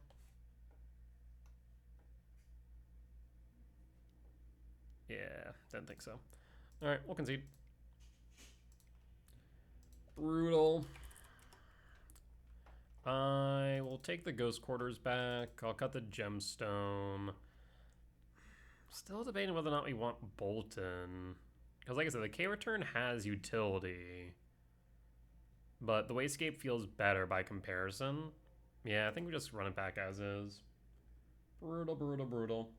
Yeah, didn't think so. Alright, we'll concede. Brutal. I will take the Ghost Quarters back. I'll cut the Gemstone. Still debating whether or not we want Bolton. Because like I said, the K-Return has utility. But the Wayscape feels better by comparison. Yeah, I think we just run it back as is. Brutal, brutal, brutal.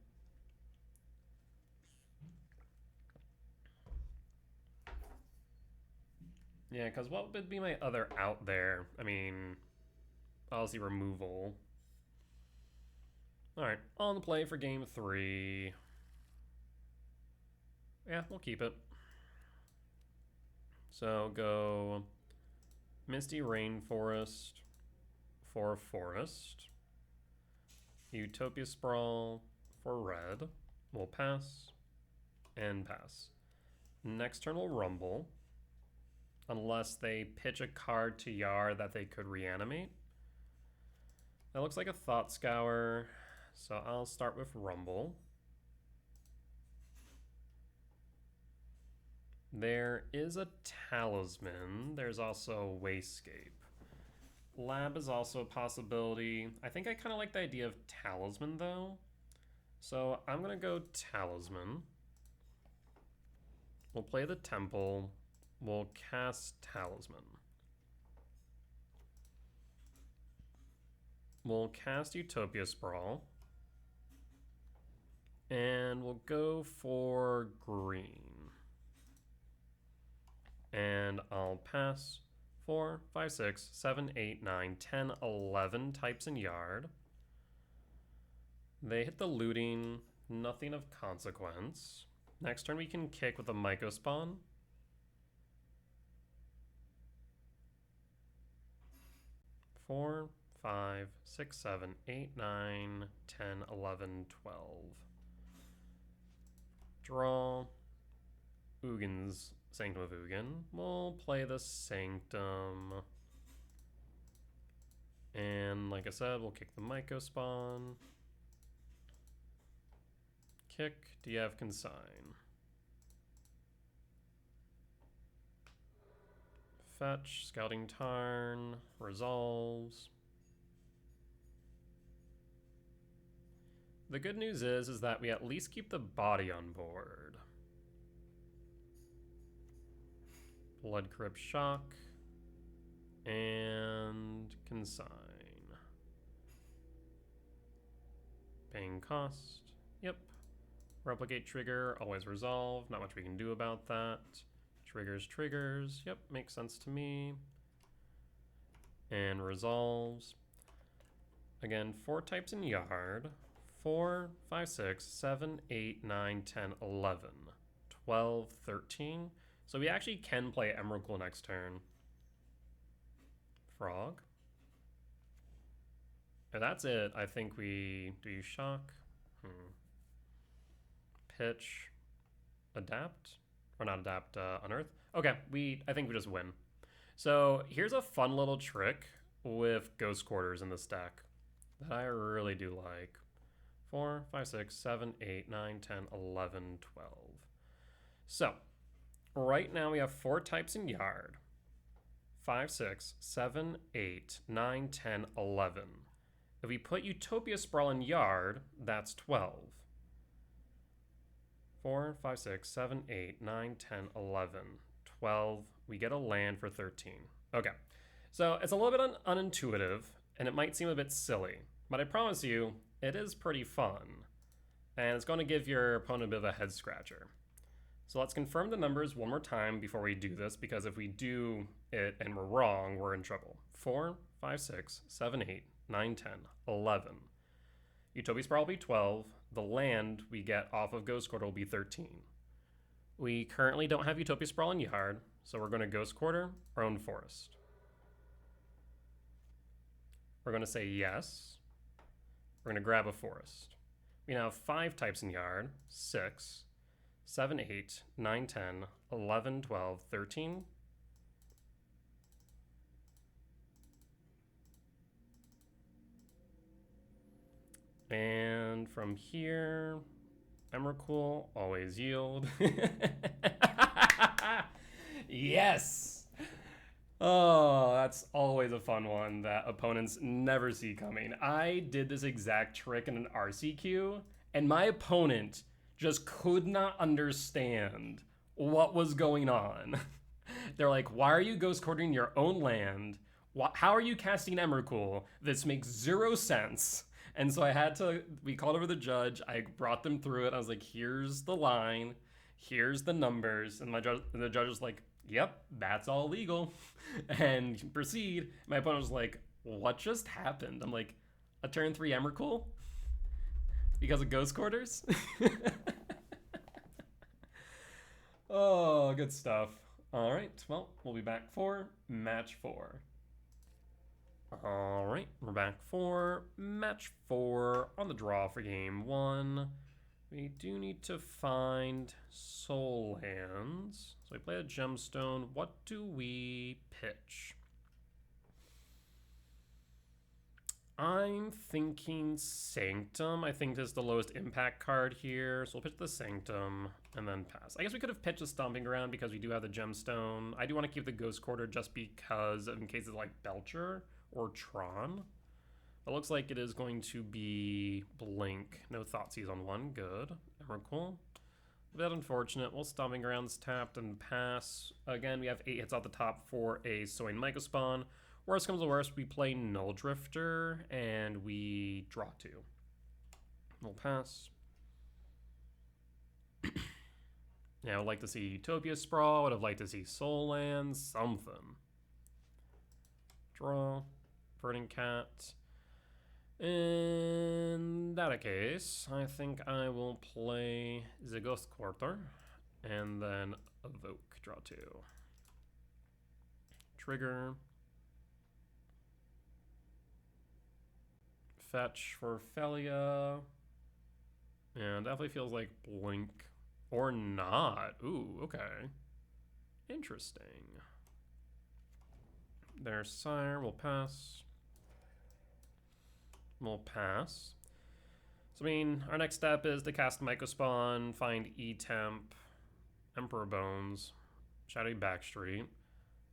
Yeah, because what would be my other out there? I mean, policy removal. Alright, on the play for game 3. Yeah, we'll keep it. So go Misty Rainforest for Forest. Utopia Sprawl for red. We'll pass and pass. Next turn we'll Rumble. Unless they pitch a card to Yard that they could reanimate. That looks like a Thought Scour, so I'll start with Rumble. There is a Talisman. There's also Wayscape. Lab is also a possibility. I think I kind of like the idea of Talisman, though. So I'm going to go Talisman. We'll play the Temple. We'll cast Talisman. We'll cast Utopia Sprawl. And we'll go for green. And I'll pass 4, 5, 6, 7, 8, 9, 10, 11 types in Yard. They hit the looting, nothing of consequence. Next turn we can kick with a Myco Spawn. Four, 5, 6, 7, 8, 9, 10, 11, 12. Draw. Ugin's Sanctum of Ugin. We'll play the Sanctum. And like I said, we'll kick the Myco Spawn. Kick, do you have Consign? Fetch, Scouting Tarn, resolves. The good news is that we at least keep the body on board. Blood Crypt Shock and Consign. Paying cost. Yep. Replicate trigger, always resolve. Not much we can do about that. Triggers. Yep, makes sense to me. And resolves. Again, 4 types in Yard. 4, 5, 6, 7, 8, 9, 10, 11, 12, 13. So we actually can play Emrakul next turn. Frog. And that's it. I think we... Do you shock? Pitch. Adapt? Or not adapt, unearth? Okay, I think we just win. So here's a fun little trick with Ghost Quarters in this deck that I really do like. 4, 5, 6, 7, 8, 9, 10, 11, 12. So, right now we have 4 types in Yard. 5, 6, 7, 8, 9, 10, 11. If we put Utopia Sprawl in Yard, that's 12. 4, 5, 6, 7, 8, 9, 10, 11, 12. We get a land for 13. Okay, so it's a little bit unintuitive, and it might seem a bit silly, but I promise you, it is pretty fun. And it's going to give your opponent a bit of a head scratcher. So let's confirm the numbers one more time before we do this, because if we do it and we're wrong, we're in trouble. 4, 5, 6, 7, 8, 9, 10, 11. Utopia Sprawl will be 12. The land we get off of Ghost Quarter will be 13. We currently don't have Utopia Sprawl in Yard, so we're going to Ghost Quarter our own forest. We're going to say yes. We're going to grab a forest. We now have 5 types in Yard. 6, 7, 8, 9, 10, 11, 12, 13. And from here, Emrakul, always yield. Yes! Oh, that's always a fun one that opponents never see coming. I did this exact trick in an RCQ, and my opponent just could not understand what was going on. They're like, why are you ghost quartering your own land? How are you casting Emrakul? This makes 0 sense. And so I had to, we called over the judge. I brought them through it. I was like, here's the line, here's the numbers. And the judge was like, yep, that's all legal. And proceed. My opponent was like, what just happened? I'm like, a turn 3 Emrakul? Because of Ghost Quarters? Oh, good stuff. All right, well, we'll be back for match 4. All right, we're back for match 4 on the draw for game 1. We do need to find soul hands. So we play a gemstone. What do we pitch? I'm thinking Sanctum. I think this is the lowest impact card here. So we'll pitch the Sanctum and then pass. I guess we could have pitched a Stomping Ground because we do have the gemstone. I do want to keep the Ghost Quarter just because in cases like Belcher or Tron. It looks like it is going to be Blink. No Thoughtseize on 1. Good. Emrakul. A bit unfortunate. Well, Stomping Grounds tapped and pass. Again, we have 8 hits off the top for a Soin Mycospawn. Worst comes to worst, we play Null Drifter and we draw 2. We'll pass. Yeah, I would like to see Utopia Sprawl. Would have liked to see Soul Lands. Something. Draw. Burning Cat. In that case, I think I will play the Ghost Quarter and then Evoke. Draw 2. Trigger. Fetch for Felia. And definitely feels like Blink. Or not. Ooh, okay. Interesting. There's Sire. We'll pass. We'll pass. So, I mean, our next step is to cast Mycospawn, find E-Temp, Emperor Bones, Shadowy Backstreet.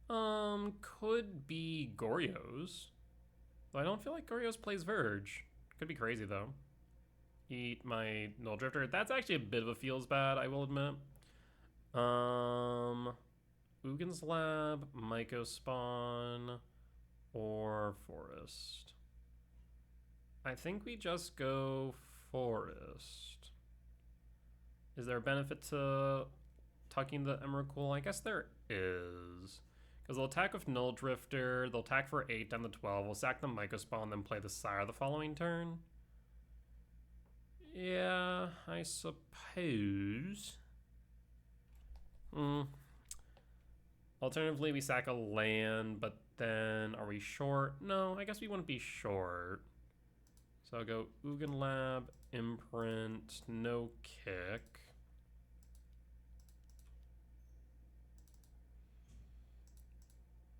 Could be Goryo's. I don't feel like Goryo's plays Verge. Could be crazy, though. Eat my Null Drifter. That's actually a bit of a feels bad, I will admit. Ugin's Lab, Mycospawn, or Forest. I think we just go Forest. Is there a benefit to tucking the Emrakul? I guess there is. Because they'll attack with Null Drifter, they'll attack for 8 down to 12, we'll sack the Mycospawn, then play the Sire the following turn. Yeah, I suppose. Alternatively, we sack a land, but then are we short? No, I guess we wouldn't be short. So I'll go Ugin Lab, Imprint, no kick.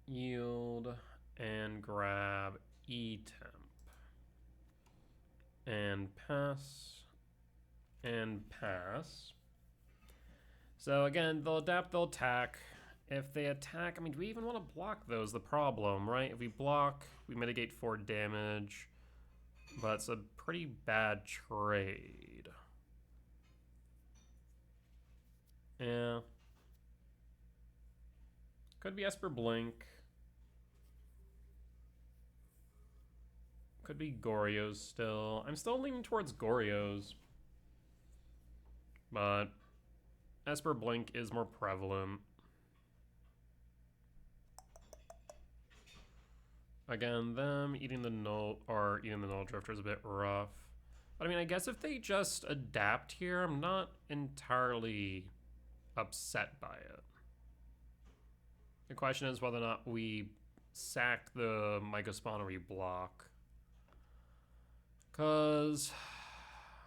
Yield and grab E-Temp. And pass. And pass. So again, they'll adapt, they'll attack. If they attack, I mean, do we even want to block those? The problem, right? If we block, we mitigate 4 damage. But it's a pretty bad trade. Yeah. Could be Esper Blink. Could be Goryo's still. I'm still leaning towards Goryo's. But Esper Blink is more prevalent. Again, them eating the Null Drifter is a bit rough. But I mean, I guess if they just adapt here, I'm not entirely upset by it. The question is whether or not we sack the Mycospawn or we block. Because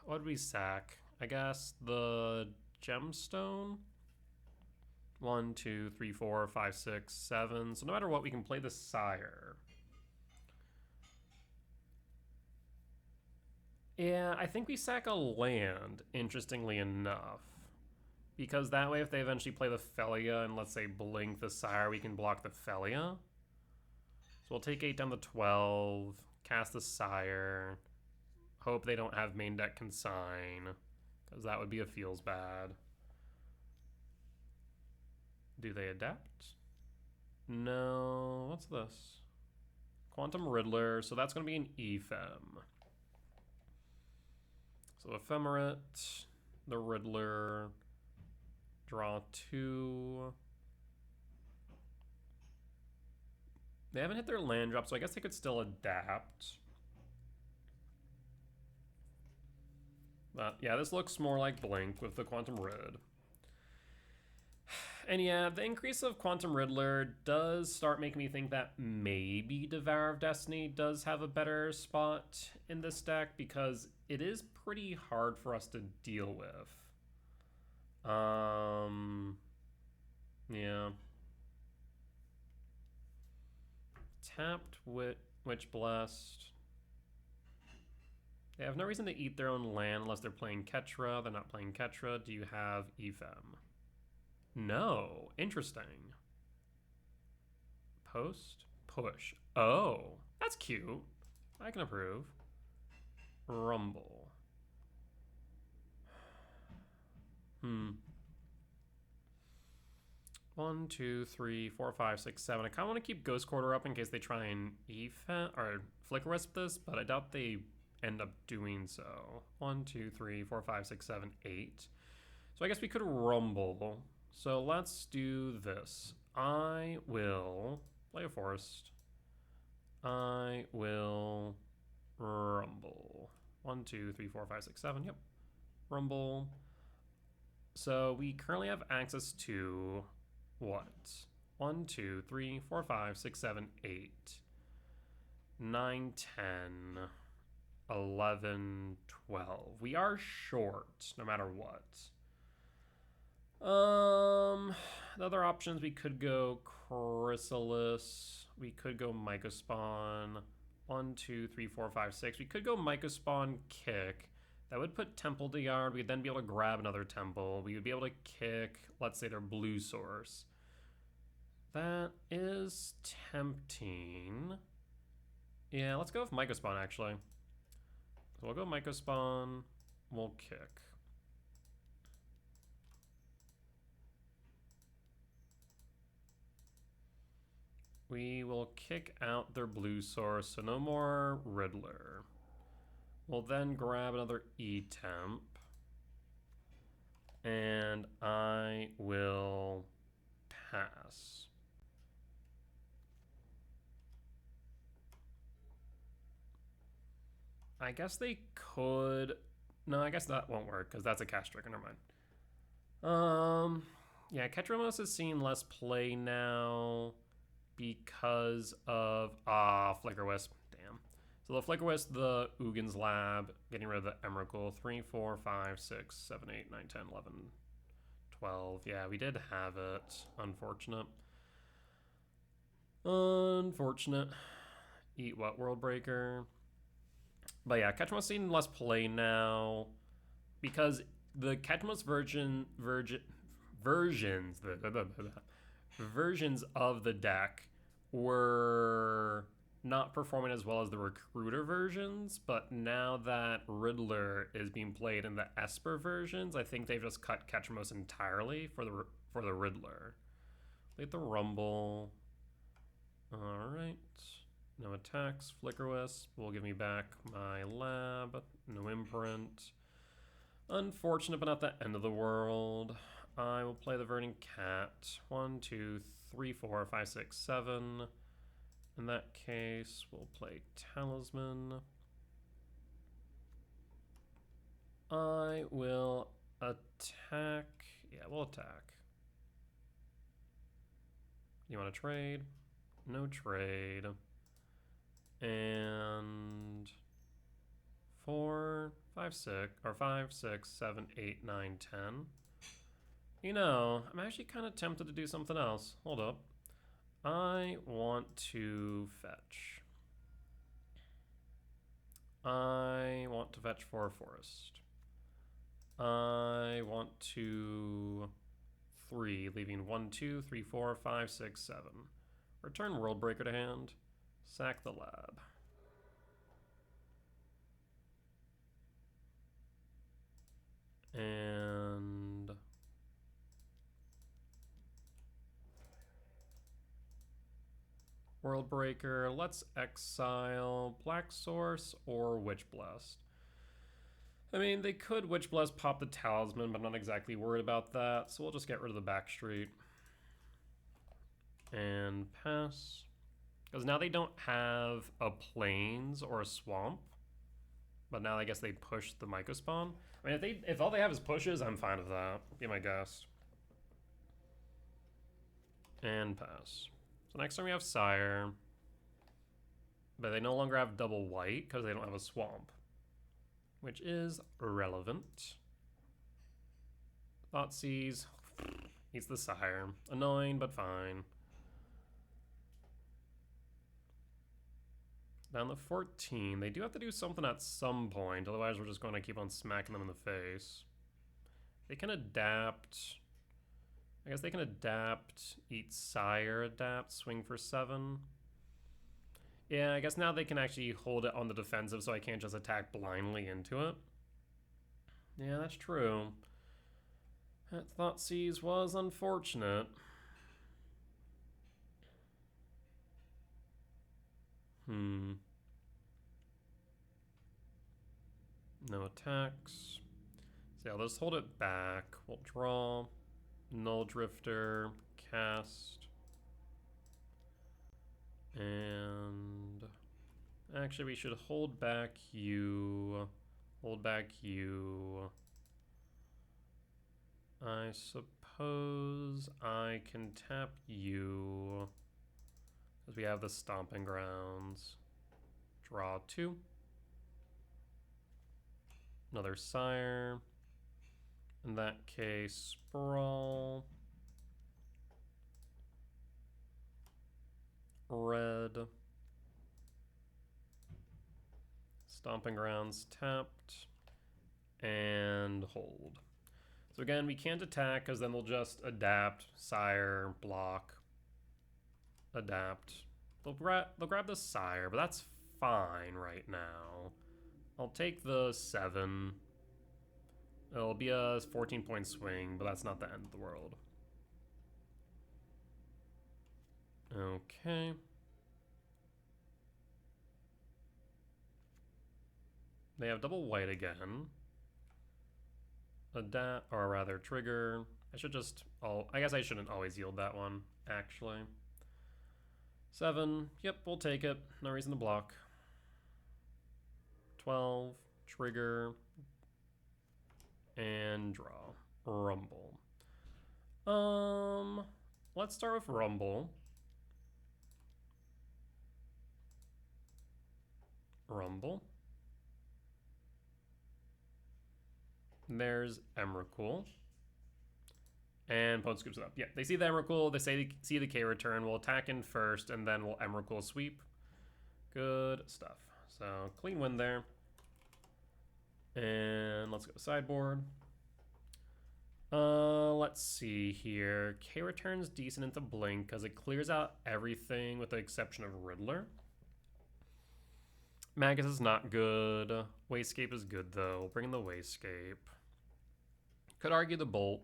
what did we sack? I guess the Gemstone? 1, 2, 3, 4, 5, 6, 7. So no matter what, we can play the Sire. Yeah, I think we sack a land, interestingly enough. Because that way, if they eventually play the Felia and let's say blink the Sire, we can block the Felia. So we'll take 8 down to 12, cast the Sire, hope they don't have main deck Consign, because that would be a feels bad. Do they adapt? No, what's this? Quantum Riddler, so that's going to be an EFEM. So Ephemerate, the Riddler, draw 2. They haven't hit their land drop, so I guess they could still adapt. But yeah, this looks more like Blink with the Quantum Rid. And yeah, the increase of Quantum Riddler does start making me think that maybe Devourer of Destiny does have a better spot in this deck, because it is pretty hard for us to deal with. Yeah. Tapped Witch Blessed. They have no reason to eat their own land unless they're playing Ketra. They're not playing Ketra. Do you have Ephem? No. Interesting. Post? Push. Oh, that's cute. I can approve. Rumble. 1, 2, 3, 4, 5, 6, 7. I kind of want to keep Ghost Quarter up in case they try and or Flicker Wisp this, but I doubt they end up doing so. 1, 2, 3, 4, 5, 6, 7, 8. So I guess we could Rumble. So let's do this. I will play a Forest. I will Rumble. 1, 2, 3, 4, 5, 6, 7. Yep. Rumble. So we currently have access to what? 1, 2, 3, 4, 5, 6, 7, 8, 9, 10, 11, 12. We are short no matter what. The other options, we could go Chrysalis. We could go Mycospawn. 1, 2, 3, 4, 5, 6. We could go Mycospawn kick. That would put Temple to yard. We'd then be able to grab another Temple. We would be able to kick, let's say, their blue source. That is tempting. Yeah, let's go with Mycospawn, actually. So we'll go Mycospawn. We'll kick. We will kick out their blue source, so no more Riddler. We'll then grab another E-Temp. And I will pass. I guess they could... No, I guess that won't work, because that's a cast trigger. Never mind. Yeah, Ketramos is seeing less play now because of... Flicker Wisp. Damn. So the Flicker Wisp, the Ugin's Lab, getting rid of the Emrakul. 3, 4, 5, 6, 7, 8, 9, 10, 11, 12. Yeah, we did have it. Unfortunate. Unfortunate. Eat what, World Breaker? But yeah, Ketchumos seeing less play now because the Ketchumos versions of the deck were not performing as well as the Recruiter versions, but now that Riddler is being played in the Esper versions, I think they've just cut Ketchumos entirely for the Riddler. Lead the Rumble. All right. No attacks. Flicker Wisp will give me back my lab. No imprint. Unfortunate, but not the end of the world. I will play the Verdant Cat. 1, 2, 3, 4, 5, 6, 7. In that case, we'll play Talisman. I will attack. Yeah, we'll attack. You want to trade? No trade. And 4, 5, 6, or 5, 6, 7, 8, 9, 10. You know, I'm actually kind of tempted to do something else. Hold up. I want to fetch. I want to fetch for a forest. I want to 3, leaving 1, 2, 3, 4, 5, 6, 7. Return World Breaker to hand. Sack the lab. And World Breaker. Let's exile Black Source or Witch Blast. I mean, they could Witch Bless pop the Talisman, but I'm not exactly worried about that, so we'll just get rid of the back street. And pass. Because now they don't have a Plains or a Swamp. But now I guess they push the Mycospawn. I mean, if all they have is pushes, I'm fine with that. Be my guest. And pass. So next time we have Sire. But they no longer have double white because they don't have a Swamp. Which is irrelevant. Thoughtseize. Eats the Sire. Annoying, but fine. Down to 14. They do have to do something at some point, otherwise we're just going to keep on smacking them in the face. They can adapt. I guess they can adapt, eat Sire, adapt, swing for 7. Yeah, I guess now they can actually hold it on the defensive so I can't just attack blindly into it. Yeah, that's true. That Thoughtseize was unfortunate. No attacks. So yeah, let's hold it back. We'll draw. Null Drifter. Cast. And actually we should hold back you. Hold back you. I suppose I can tap you. Because we have the Stomping Grounds. Draw 2. Another Sire. In that case, Sprawl. Red. Stomping Grounds tapped. And hold. So again, we can't attack because then they'll just adapt, Sire, block, adapt. They'll grab the Sire, but that's fine right now. I'll take the 7. It'll be a 14-point swing, but that's not the end of the world. Okay. They have double white again. Adapt, or rather trigger. I should just, I guess I shouldn't always yield that one, actually. 7, yep, we'll take it. No reason to block. 12, trigger, and draw. Rumble. Let's start with Rumble. Rumble. There's Emrakul. And opponent scoops it up. Yeah, they see the Emrakul, they see the K return. We'll attack in first, and then we'll Emrakul sweep. Good stuff. So, clean win there. And let's go sideboard. Let's see here. K return's decent into Blink, because it clears out everything with the exception of Riddler. Magus is not good. Wasescape is good, though. Bring in the Wasescape. Could argue the Bolt.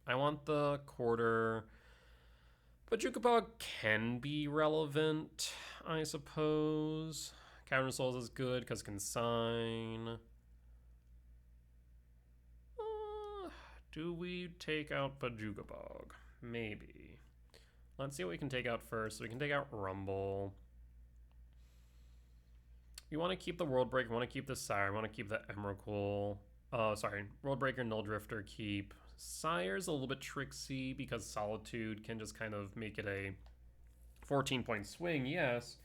I want the Quarter. But Jukapog can be relevant, I suppose. Cavern Souls is good because Consign. Do we take out Pajugabog? Maybe. Let's see what we can take out first. So we can take out Rumble. We want to keep the Worldbreaker, we want to keep the Sire, we want to keep the Emrakul. Sorry, Worldbreaker, Null Drifter, keep. Sire's a little bit tricksy because Solitude can just kind of make it a 14-point swing, yes,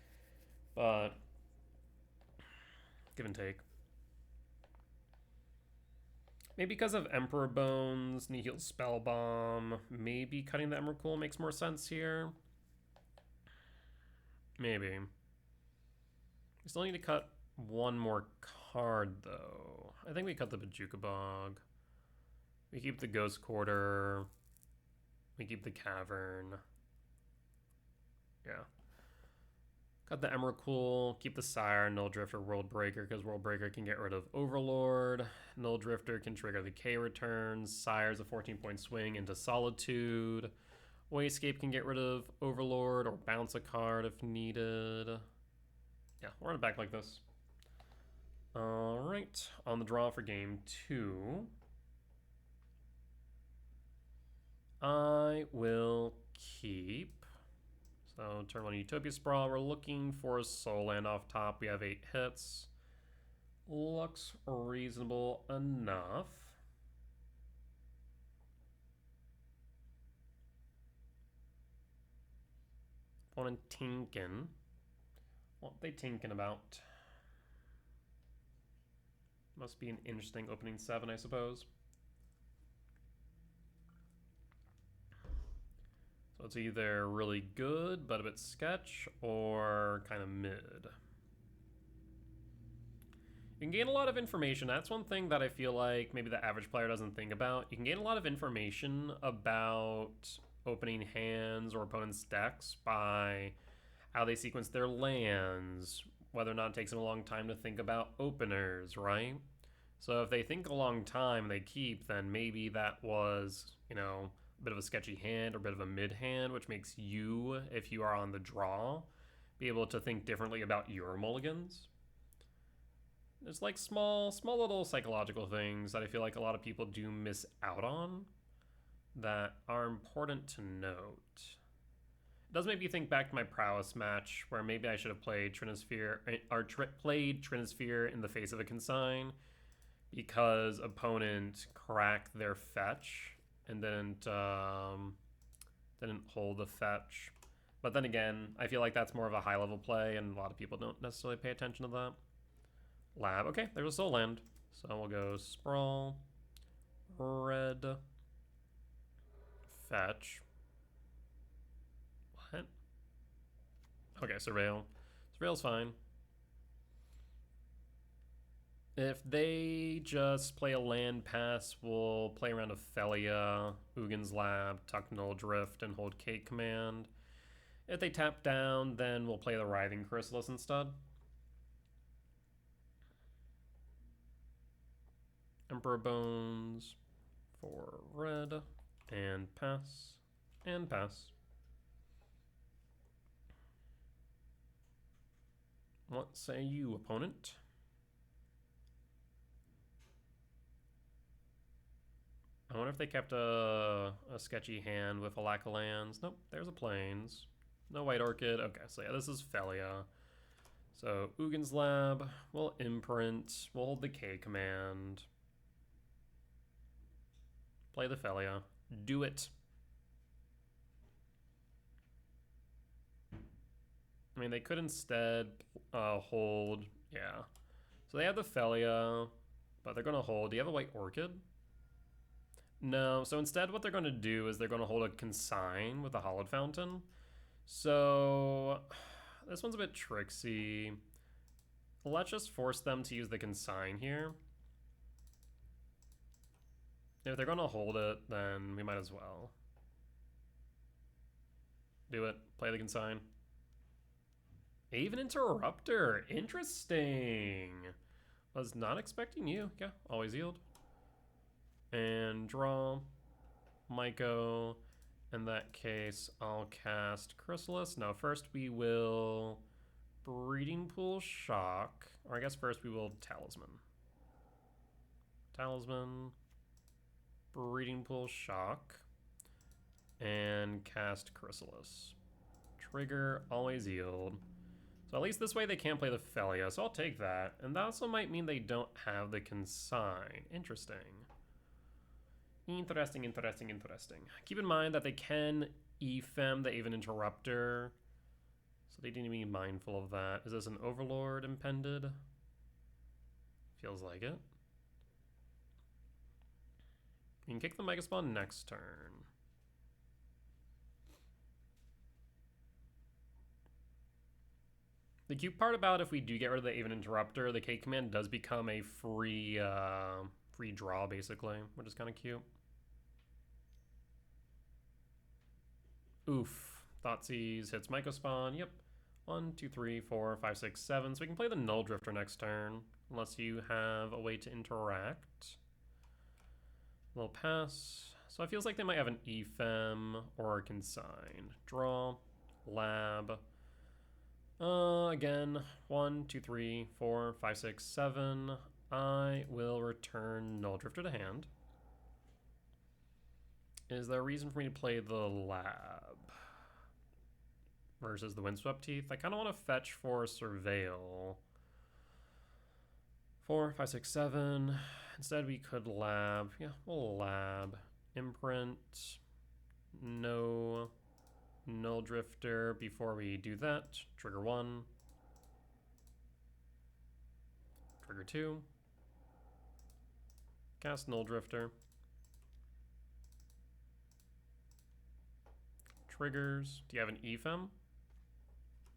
but give and take. Maybe because of Emperor Bones, Nihil Spellbomb, maybe cutting the Emrakul makes more sense here. Maybe. We still need to cut one more card, though. I think we cut the Pajukabog. We keep the Ghost Quarter. We keep the Cavern. Yeah. Cut the Emrakul. Keep the Sire, Null Drifter, Worldbreaker, because Worldbreaker can get rid of Overlord. Null Drifter can trigger the K returns. Sire's a 14-point swing into Solitude. Wasescape can get rid of Overlord or bounce a card if needed. Yeah, we'll run it back like this. All right, on the draw for game 2. I will keep. So turn 1 Utopia Sprawl. We're looking for a soul land off top. We have 8 hits. Looks reasonable enough. Opponent tinkin'. What they tinkin' about? Must be an interesting opening 7, I suppose. So it's either really good, but a bit sketch, or kind of mid. You can gain a lot of information. That's one thing that I feel like maybe the average player doesn't think about. You can gain a lot of information about opening hands or opponents' decks by how they sequence their lands, whether or not it takes them a long time to think about openers, right? So if they think a long time, they keep, then maybe that was, you know, a bit of a sketchy hand or a bit of a mid hand, which makes you, if you are on the draw, be able to think differently about your mulligans. There's like small little psychological things that I feel like a lot of people do miss out on that are important to note. It does make me think back to my Prowess match where maybe I should have played Trinisphere or played Trinisphere in the face of a consign because opponent cracked their fetch and didn't hold the fetch. But then again, I feel like that's more of a high level play and a lot of people don't necessarily pay attention to that. Lab. Okay, there's a soul land. So we'll go Sprawl, red, fetch. What? Okay, Surveil. Surveil's fine. If they just play a land pass, we'll play around Ophelia, Ugin's Lab, tuck Null Drift, and hold Cake Command. If they tap down, then we'll play the Writhing Chrysalis instead. Emperor Bones for red, and pass, and pass. What say you, opponent? I wonder if they kept a sketchy hand with a lack of lands. Nope, there's a plains. No White Orchid. Okay, so yeah, this is Felia. So Ugin's Lab, we'll imprint, we'll hold the K command. Play the Felia. Do it. I mean, they could instead hold, yeah. So they have the Felia, but they're going to hold. Do you have a White Orchid? No, so instead what they're going to do is they're going to hold a Consign with a Hollowed Fountain. So this one's a bit tricksy. Let's just force them to use the Consign here. If they're going to hold it, then we might as well. Do it. Play the Consign. Aven Interrupter. Interesting. Was not expecting you. Yeah, always yield. And draw. Myco. In that case, I'll cast Chrysalis. No, first we will Breeding Pool Shock. Or I guess first we will Talisman. Talisman. Breeding Pool Shock. And cast Chrysalis. Trigger, always yield. So at least this way they can't play the Felia, so I'll take that. And that also might mean they don't have the Consign. Interesting. Interesting. Keep in mind that they can Efem the Aven Interrupter, so they need to be mindful of that. Is this an Overlord impended? Feels like it. You can kick the Mega Spawn next turn. The cute part about if we do get rid of the Aven Interrupter, the K command does become a free draw, basically, which is kind of cute. Oof. Thoughtseize hits Mycospawn. Yep. 1, 2, 3, 4, 5, 6, 7. So we can play the Null Drifter next turn, unless you have a way to interact. Little pass. So it feels like they might have an Efem or a Consign. Draw. Lab. Again, 1, 2, 3, 4, 5, 6, 7. I will return Null Drifter to hand. Is there a reason for me to play the Lab versus the Windswept Teeth? I kind of want to fetch for Surveil. 4, 5, 6, 7. Instead, we could Lab. Yeah, we'll Lab. Imprint. No Null Drifter. Before we do that, trigger 1. Trigger 2. Cast Null Drifter. Triggers. Do you have an Ephem?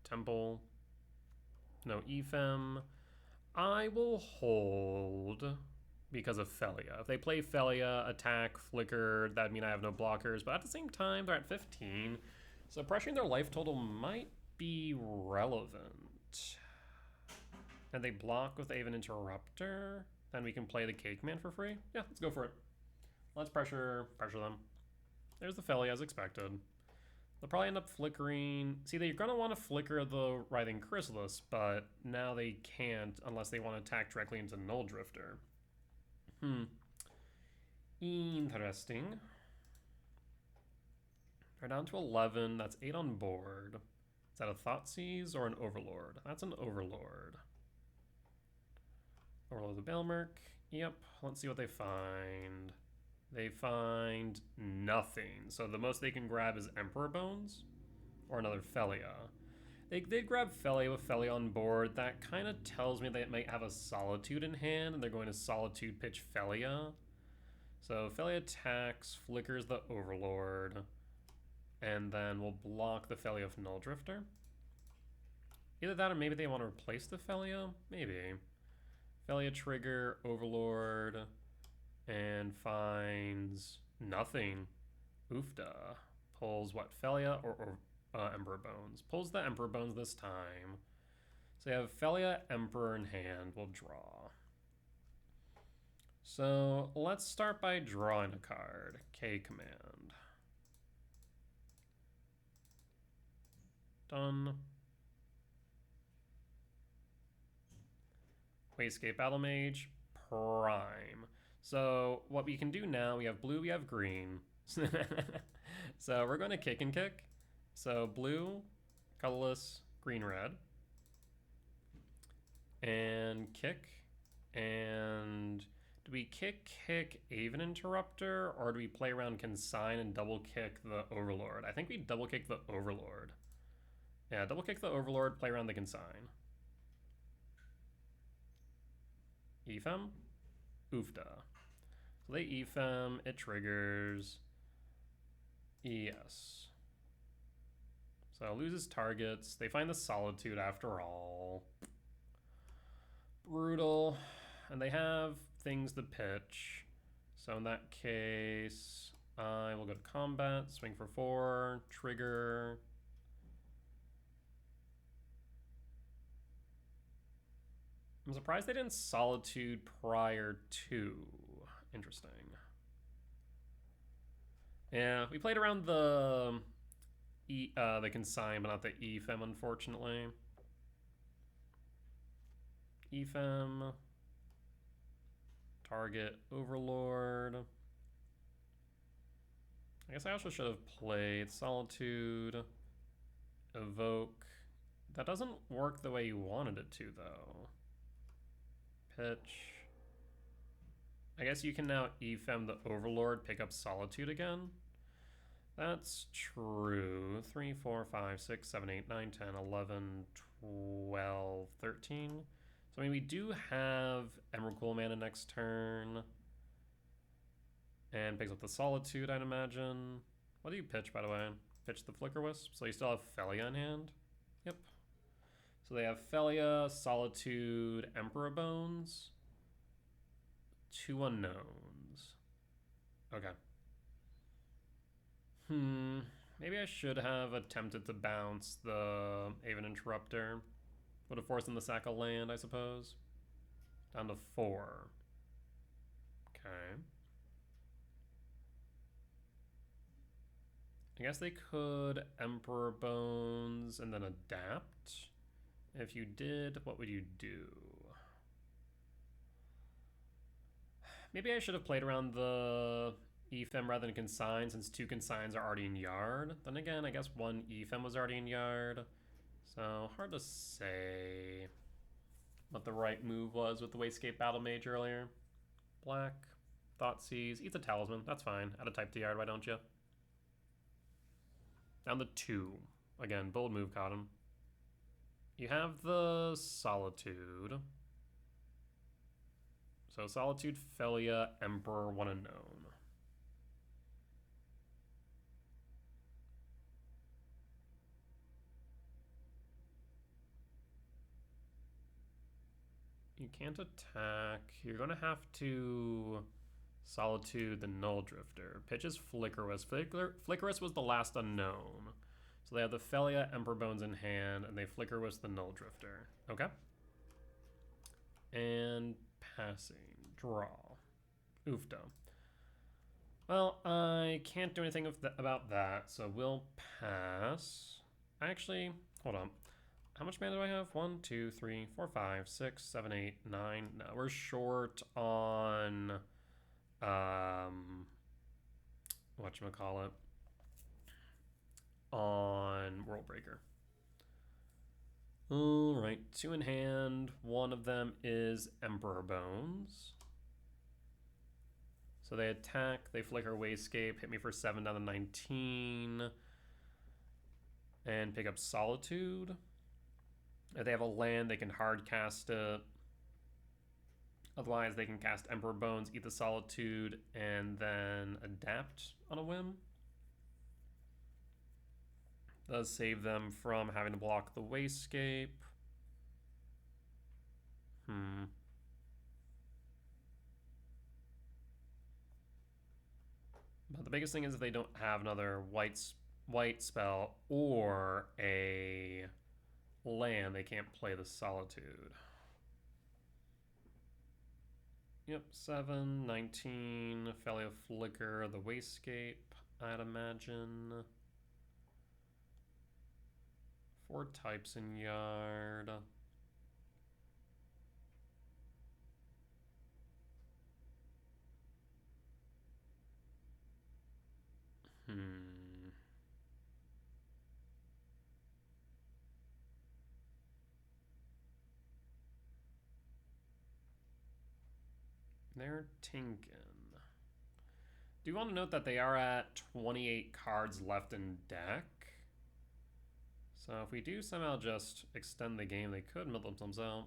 Temple. No Ephem. I will hold because of Felia. If they play Felia, attack, flicker, that'd mean I have no blockers. But at the same time, they're at 15. So pressuring their life total might be relevant. And they block with Aven Interrupter. Then we can play the Cake Man for free. Yeah, let's go for it. Let's pressure them. There's the Felia as expected. They'll probably end up flickering. See, they're going to want to flicker the Writhing Chrysalis, but now they can't unless they want to attack directly into Null Drifter. Interesting. They're down to 11. That's 8 on board. Is that a Thoughtseize or an Overlord? That's an Overlord. Overlord the Baelmerk. Yep. Let's see what they find. They find nothing. So the most they can grab is Emperor Bones or another Felia. They did grab Felia with Felia on board. That kind of tells me they might have a Solitude in hand and they're going to Solitude pitch Felia. So Felia attacks, flickers the Overlord, and then we'll block the Felia with Null Drifter. Either that or maybe they want to replace the Felia. Maybe. Felia trigger, Overlord, and finds nothing. Oofda. Pulls what? Felia or Emperor Bones. Pulls the Emperor Bones this time. So you have Felia, Emperor in hand. We'll draw. So let's start by drawing a card. K command. Done. Wayscape Battle Mage. Prime. So what we can do now, we have blue, we have green. So we're going to kick and kick. So blue, colorless, green, red. And kick. And do we kick Aven Interrupter, or do we play around Consign and double kick the Overlord? I think we double kick the Overlord. Yeah, double kick the Overlord, play around the Consign. Ephem? Oofda. So they Ephem, it triggers. Yes. So it loses targets. They find the Solitude after all. Brutal. And they have things to pitch. So in that case, I will go to combat, swing for 4, trigger. I'm surprised they didn't Solitude prior to. Interesting. Yeah, we played around the Consign, but not the Ephem, unfortunately. Ephem. Target Overlord. I guess I also should have played Solitude. Evoke. That doesn't work the way you wanted it to, though. Pitch. I guess you can now Ephem the Overlord, pick up Solitude again. That's true. 3, 4, 5, 6, 7, 8, 9, 10, 11, 12, 13. So I mean, we do have Emerald Cool Mana next turn. And picks up the Solitude, I'd imagine. What do you pitch, by the way? Pitch the Flicker Wisp. So you still have Felia in hand? Yep. So they have Felia, Solitude, Emperor Bones. 2 unknowns. Okay. Maybe I should have attempted to bounce the Aven Interrupter. Would have forced them to sack a land, I suppose. Down to 4. Okay. I guess they could Emperor Bones and then adapt. If you did, what would you do? Maybe I should have played around the EFM rather than consign, since 2 consigns are already in yard. Then again, I guess 1 EFM was already in yard. So, hard to say what the right move was with the Wastegate Battle Mage earlier. Black, Thoughtseize, eats a Talisman, that's fine. Add a type to yard, why don't you? Down to 2. Again, bold move caught him. You have the Solitude. So Solitude, Felia, Emperor, 1 unknown. You can't attack. You're going to have to Solitude the Null Drifter. Pitches Flickerwest. Flickerwest was the last unknown. So they have the Felia, Emperor Bones in hand, and they Flickerwest the Null Drifter. Okay. And passing. Draw. Oofdo. Well, I can't do anything about that, so we'll pass. Actually, hold on. How much mana do I have? 1, 2, 3, 4, 5, 6, 7, 8, 9. No, we're short on whatchamacallit? On Worldbreaker. Alright, 2 in hand. One of them is Emperor Bones. So they attack, they flicker Wastegate, hit me for 7 down to 19. And pick up Solitude. If they have a land, they can hard cast it. Otherwise, they can cast Emperor Bones, eat the Solitude, and then adapt on a whim. Does save them from having to block the Wastegate. But the biggest thing is if they don't have another white spell or a land, they can't play the Solitude. Yep, 7, 19, Felia Flicker, the Wastegate, I'd imagine. 4 types in yard. They're tinkin'. Do you want to note that they are at 28 cards left in deck? So if we do somehow just extend the game, they could mill themselves out.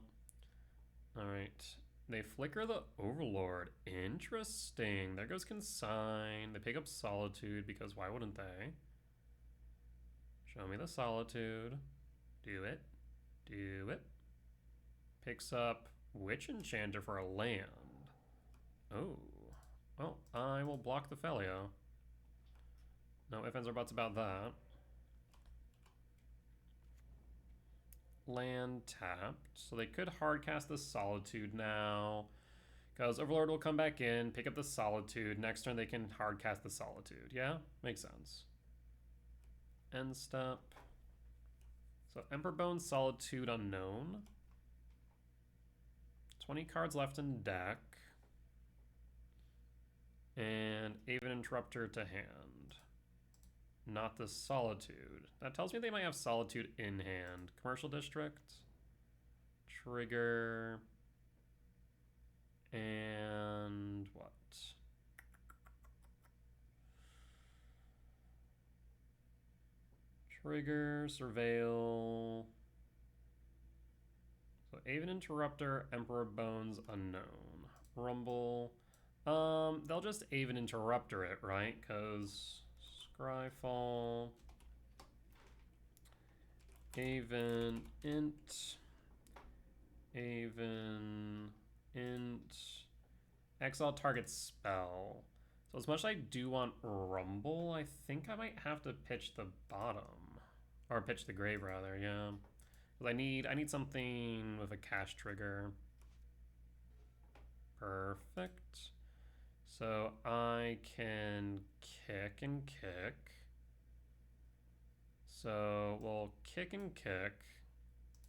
Alright. They flicker the Overlord. Interesting. There goes Consign. They pick up Solitude because why wouldn't they? Show me the Solitude. Do it. Do it. Picks up Witch Enchanter for a land. Oh. Well, I will block the Felia. No ifs, ands, or buts about that. Land tapped. So they could hardcast the Solitude now. Because Overlord will come back in, pick up the Solitude. Next turn they can hardcast the Solitude. Yeah? Makes sense. End step. So Emperor Bones, Solitude, unknown. 20 cards left in deck. And Aven Interrupter to hand. Not the Solitude. That tells me they might have Solitude in hand. Commercial District. Trigger. And what? Trigger, Surveil. So Aven Interrupter, Emperor Bones, unknown. Rumble. They'll just Aven Interrupter it, right? Because Scryfall. Aven Int. Aven Int. Exile target spell. So as much as I do want Rumble, I think I might have to pitch the bottom. Or pitch the grave rather, yeah. Because I need something with a cast trigger. Perfect. So I can kick and kick. So we'll kick and kick.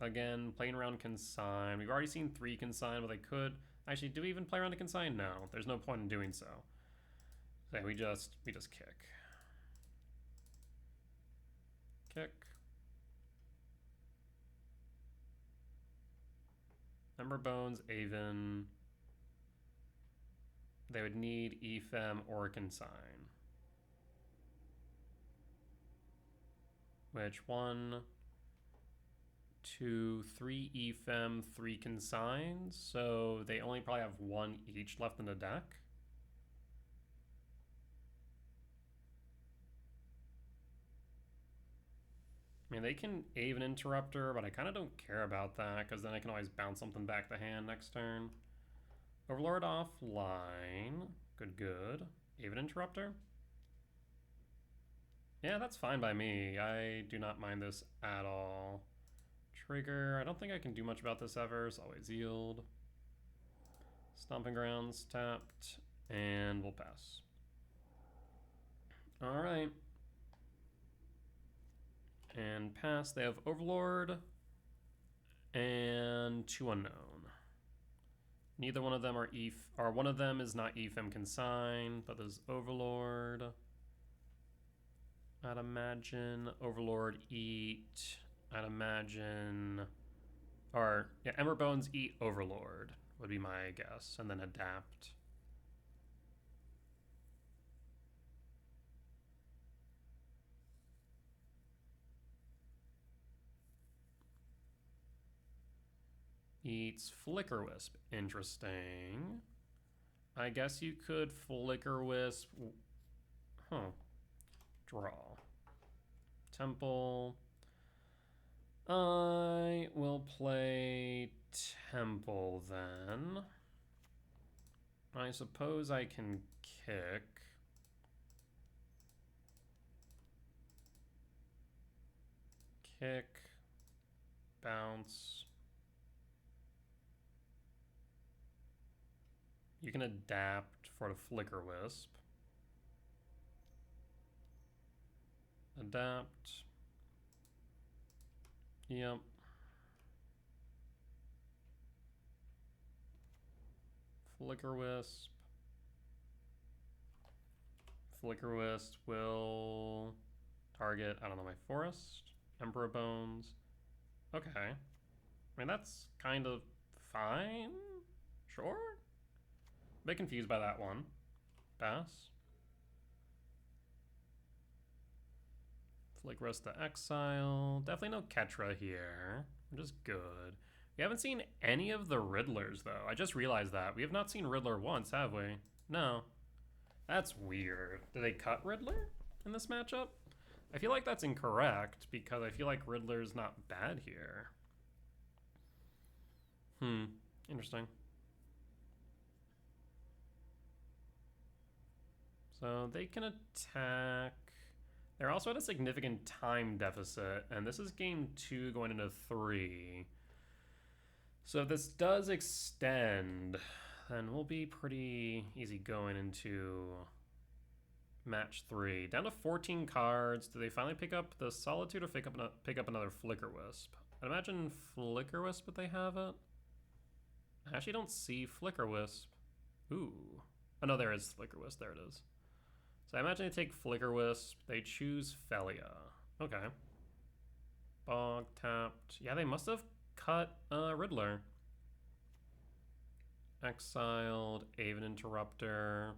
Again, playing around Consign. We've already seen 3 Consign, but they could... Actually, do we even play around a Consign? No, there's no point in doing so. So yeah, we just kick. Kick. Ember Bones, Aven. They would need Ephem or Consign. Which 1, 2, 3 Ephem, 3 Consigns. So they only probably have 1 each left in the deck. I mean, they can Aven Interrupter, but I kind of don't care about that because then I can always bounce something back to hand next turn. Overlord offline. Good. Aven Interrupter. Yeah, that's fine by me. I do not mind this at all. Trigger. I don't think I can do much about this ever, so always yield. Stomping Grounds tapped, and we'll pass. Alright. And pass. They have Overlord and 2 unknown. Neither one of them are one of them is not Ephem Consign, but there's Overlord. I'd imagine Overlord eat. I'd imagine, or yeah, Ember Bones eat Overlord would be my guess, and then adapt. Eats Flicker Wisp. Interesting. I guess you could Flicker Wisp. Huh. Draw. Temple. I will play Temple then. I suppose I can kick. Kick. Bounce. You can adapt for the Flicker Wisp. Adapt. Yep. Flicker Wisp. Flicker Wisp will target, I don't know, my forest. Emperor Bones. Okay. I mean, that's kind of fine. Sure. A bit confused by that one. Pass. Flicker Wisp to exile. Definitely no Ketra here. Just good. We haven't seen any of the Riddlers, though. I just realized that. We have not seen Riddler once, have we? No. That's weird. Did they cut Riddler in this matchup? I feel like that's incorrect, because I feel like Riddler's not bad here. Interesting. So they can attack. They're also at a significant time deficit, and this is game 2 going into 3. So if this does extend, then we'll be pretty easy going into match 3. Down to 14 cards. Do they finally pick up the Solitude or pick up another Flicker Wisp? I'd imagine Flicker Wisp, but they have it. I actually don't see Flicker Wisp. Ooh. Oh no, there is Flicker Wisp. There it is. So I imagine they take Flicker Wisp. They choose Felia. Okay. Bog tapped. Yeah, they must have cut Riddler. Exiled. Aven Interrupter.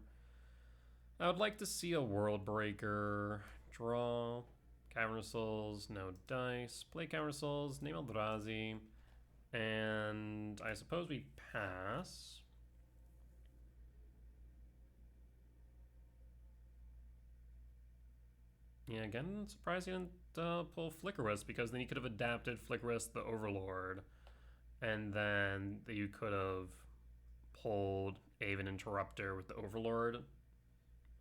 I would like to see a World Breaker. Draw. Cavern Souls. No dice. Play Cavern Souls. Name Eldrazi. And I suppose we pass. Yeah, again, surprised you didn't pull Flicker Wisp, because then you could have adapted Flicker Wisp the Overlord, and then you could have pulled Aven Interrupter with the Overlord.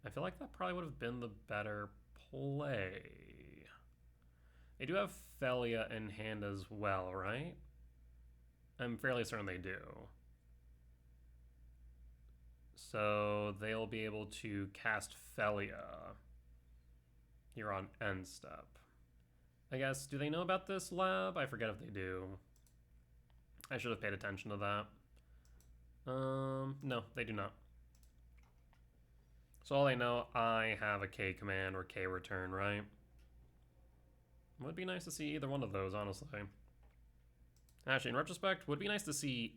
I feel like that probably would have been the better play. They do have Felia in hand as well, right? I'm fairly certain they do. So they'll be able to cast Felia here on end step. I guess, do they know about this lab? I forget if they do. I should have paid attention to that. No, they do not. So all they know, I have a K command or K return, right? Would be nice to see either one of those, honestly. Actually, in retrospect, would be nice to see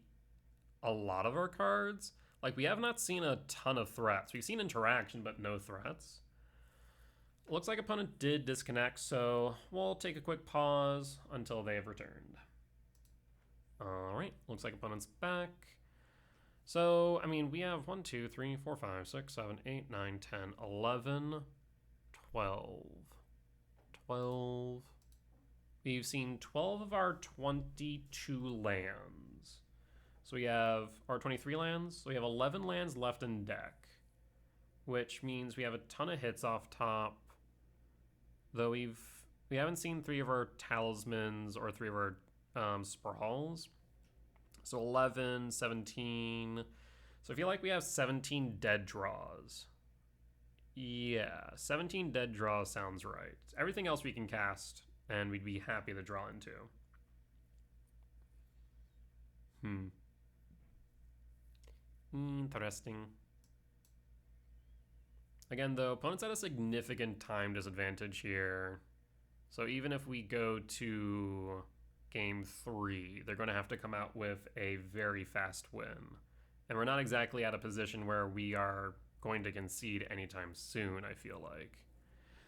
a lot of our cards. Like, we have not seen a ton of threats. We've seen interaction, but no threats. Looks like opponent did disconnect, so we'll take a quick pause until they have returned. Alright, looks like opponent's back. So, I mean, we have 1, 2, 3, 4, 5, 6, 7, 8, 9, 10, 11, 12. 12. We've seen 12 of our 22 lands. So we have our 23 lands. So we have 11 lands left in deck, which means we have a ton of hits off top. Though we haven't seen 3 of our talismans or 3 of our sprawls. So 11, 17. So I feel like we have 17 dead draws. Yeah, 17 dead draws sounds right. Everything else we can cast, and we'd be happy to draw into. Interesting. Again, though, opponents at a significant time disadvantage here. So even if we go to game 3, they're going to have to come out with a very fast win. And we're not exactly at a position where we are going to concede anytime soon, I feel like.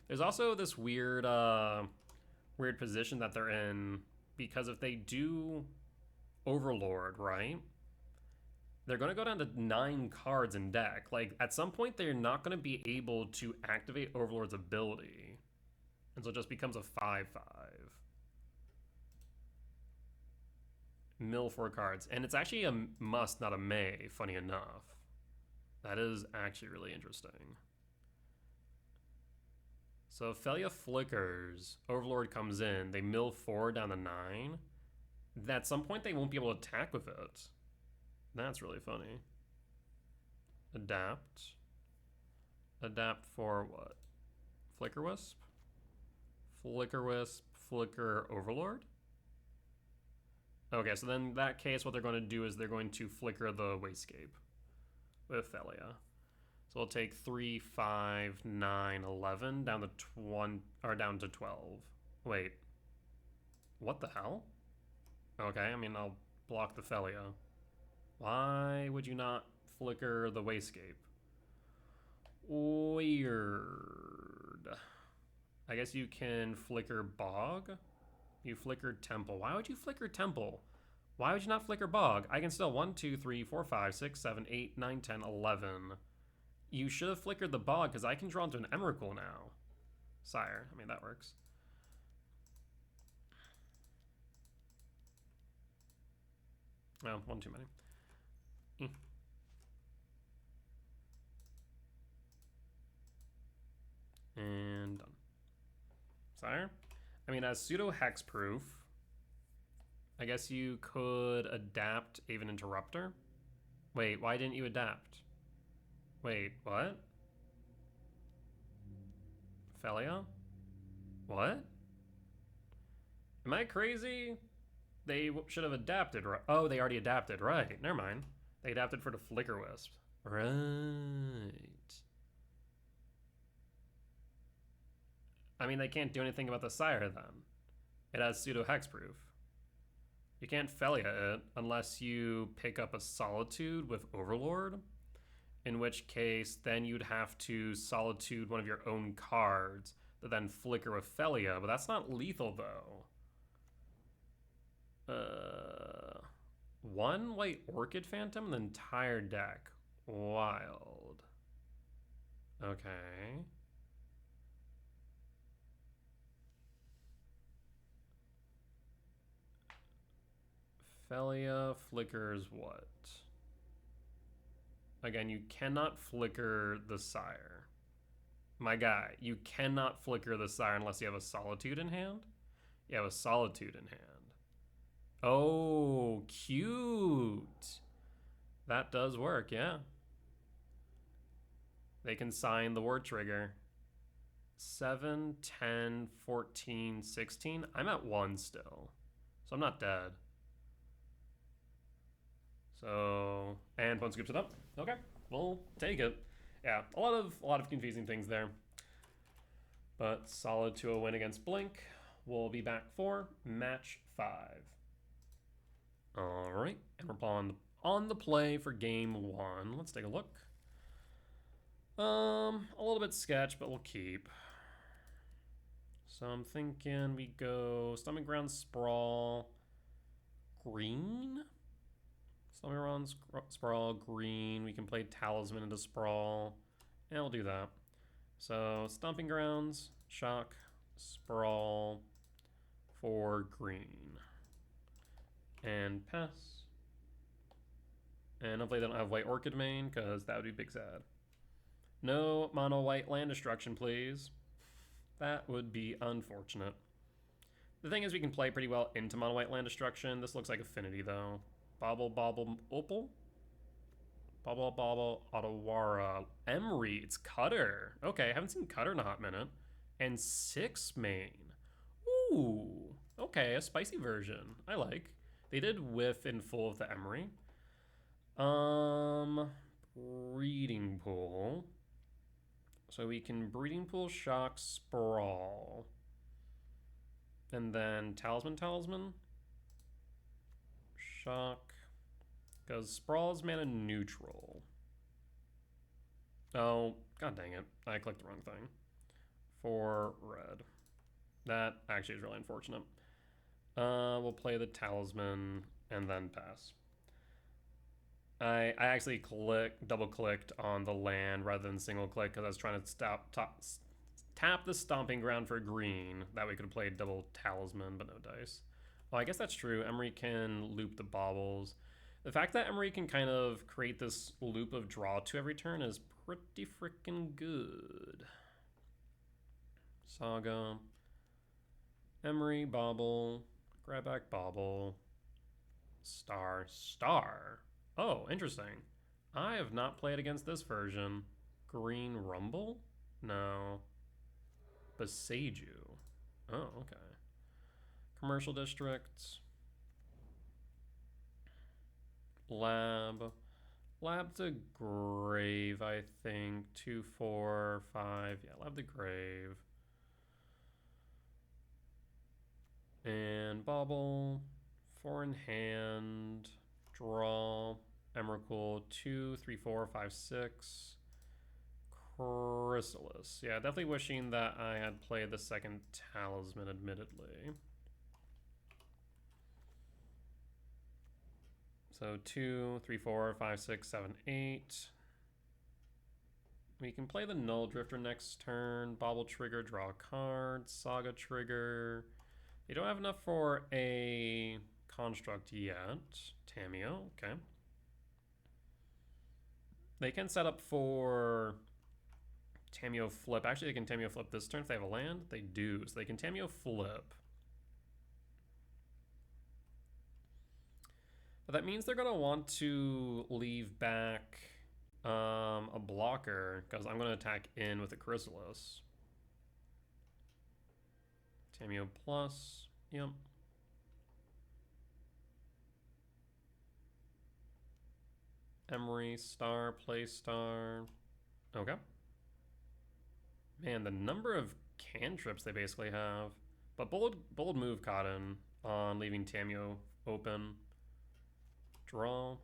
There's also this weird position that they're in, because if they do Overlord, right? They're going to go down to 9 cards in deck. Like, at some point, they're not going to be able to activate Overlord's ability. And so it just becomes a 5/5. Mill 4 cards. And it's actually a must, not a may, funny enough. That is actually really interesting. So if Felia flickers, Overlord comes in, they mill 4 down to 9. At some point, they won't be able to attack with it. That's really funny. Adapt. Adapt for what? Flicker Wisp? Flicker Wisp, Flicker Overlord? Okay, so then in that case, what they're going to do is they're going to flicker the Wasescape with Felia. So we'll take 3, 5, 9, 11 down to 20, or down to 12. Wait. What the hell? Okay, I mean, I'll block the Felia. Why would you not flicker the Wasescape? Weird. I guess you can flicker Bog. You flickered Temple. Why would you flicker Temple? Why would you not flicker Bog? I can still 1, 2, 3, 4, 5, 6, 7, 8, 9, 10, 11. You should have flickered the Bog because I can draw into an Emrakul now. Sire. I mean, that works. Oh, one too many. And done. Sire? I mean, as pseudo hexproof, I guess you could adapt Aven Interrupter. Wait, why didn't you adapt? Wait, what? Felia? What? Am I crazy? They should have adapted, right? Oh, they already adapted, right. Never mind. They adapted for the Flicker Wisp. Right. I mean, they can't do anything about the Sire, then. It has pseudo hexproof. You can't Felia it unless you pick up a Solitude with Overlord, in which case then you'd have to Solitude one of your own cards to then flicker with Felia, but that's not lethal, though. 1 white Orchid Phantom, the entire deck. Wild. Okay. Felia flickers what? Again, you cannot flicker the Sire. My guy, you cannot flicker the Sire unless you have a Solitude in hand? You have a Solitude in hand. Oh, cute. That does work, yeah. They can sign the word trigger. 7, 10, 14, 16. I'm at 1 still, so I'm not dead. So, and phone scoops it up. Okay, we'll take it. Yeah, a lot of confusing things there. But solid 2-0 win against Blink. We'll be back for match 5. All right, and we're on the play for game 1. Let's take a look. A little bit sketch, but we'll keep. So I'm thinking we go Stomping Ground, Sprawl, green. Stomping Ground, Sprawl, green. We can play Talisman into Sprawl, and we'll do that. So Stomping Grounds, Shock, Sprawl for green, and pass. And hopefully they don't have White Orchid main, because that would be big sad. No mono white land destruction, please. That would be unfortunate. The thing is, we can play pretty well into mono white land destruction. This looks like Affinity, though. Bobble, Bobble, Opal? Bobble, Bobble, Otawara. Emery, it's Cutter. Okay, I haven't seen Cutter in a hot minute. And 6 main. Ooh, okay, a spicy version. I like. They did whiff in full of the Emery. Breeding Pool. So we can Breeding Pool, Shock, Sprawl. And then Talisman. Shock. Because Sprawl is mana neutral. Oh, god dang it. I clicked the wrong thing. For red. That actually is really unfortunate. We'll play the Talisman and then pass. I actually double-clicked on the land rather than single-click because I was trying to tap the Stomping Ground for green. That way we could have played double Talisman, but no dice. Well, I guess that's true. Emery can loop the baubles. The fact that Emery can kind of create this loop of draw 2 every turn is pretty freaking good. Saga. Emery, bauble. Grab back, bauble. Star. Oh, interesting. I have not played against this version. Green Rumble? No. Beseiju. Oh, okay. Commercial Districts. Lab to Grave, I think. 2, 4, 5. Yeah, Lab to Grave. And Bauble. 4 in hand. Draw. Emrakul. 2, 3, 4, 5, 6. Chrysalis. Yeah, definitely wishing that I had played the second Talisman, admittedly. So 2, 3, 4, 5, 6, 7, 8. We can play the Null Drifter next turn. Bauble trigger, draw a card. Saga trigger. They don't have enough for a construct yet. Tamiyo, okay. They can set up for Tamiyo flip. Actually, they can Tamiyo flip this turn if they have a land. They do, so they can Tamiyo flip. But that means they're going to want to leave back a blocker, because I'm going to attack in with a Chrysalis. Tamiyo plus, yep. Emery, star, play star. Okay. Man, the number of cantrips they basically have. But bold move, Cotton, on leaving Tamiyo open. Draw.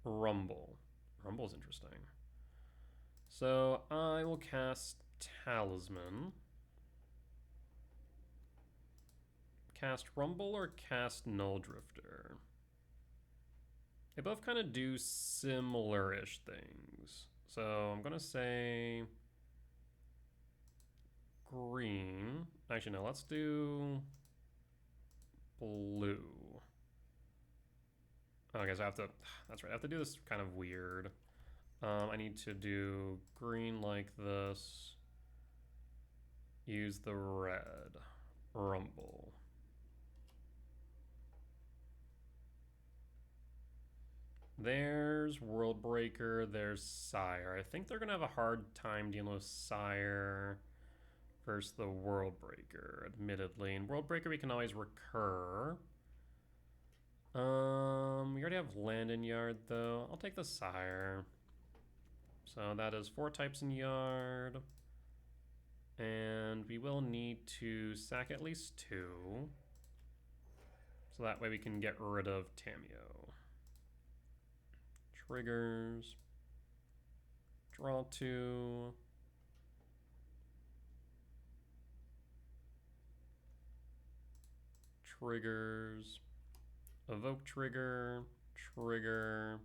Rumble. Rumble's interesting. So I will cast Talisman. Cast Rumble or cast Null Drifter? They both kind of do similar-ish things. So I'm going to say green. Actually, no, let's do blue. Okay, so I have to, that's right, I have to do this kind of weird. I need to do green like this. Use the red. Rumble. There's World Breaker, there's Sire. I think they're going to have a hard time dealing with Sire versus the World Breaker, admittedly. In World Breaker, we can always recur. We already have land in yard though. I'll take the sire. So that is 4 types in yard. And we will need to sack at least 2. So that way we can get rid of Tamiyo. Triggers. Draw 2. Triggers. Evoke trigger. Trigger.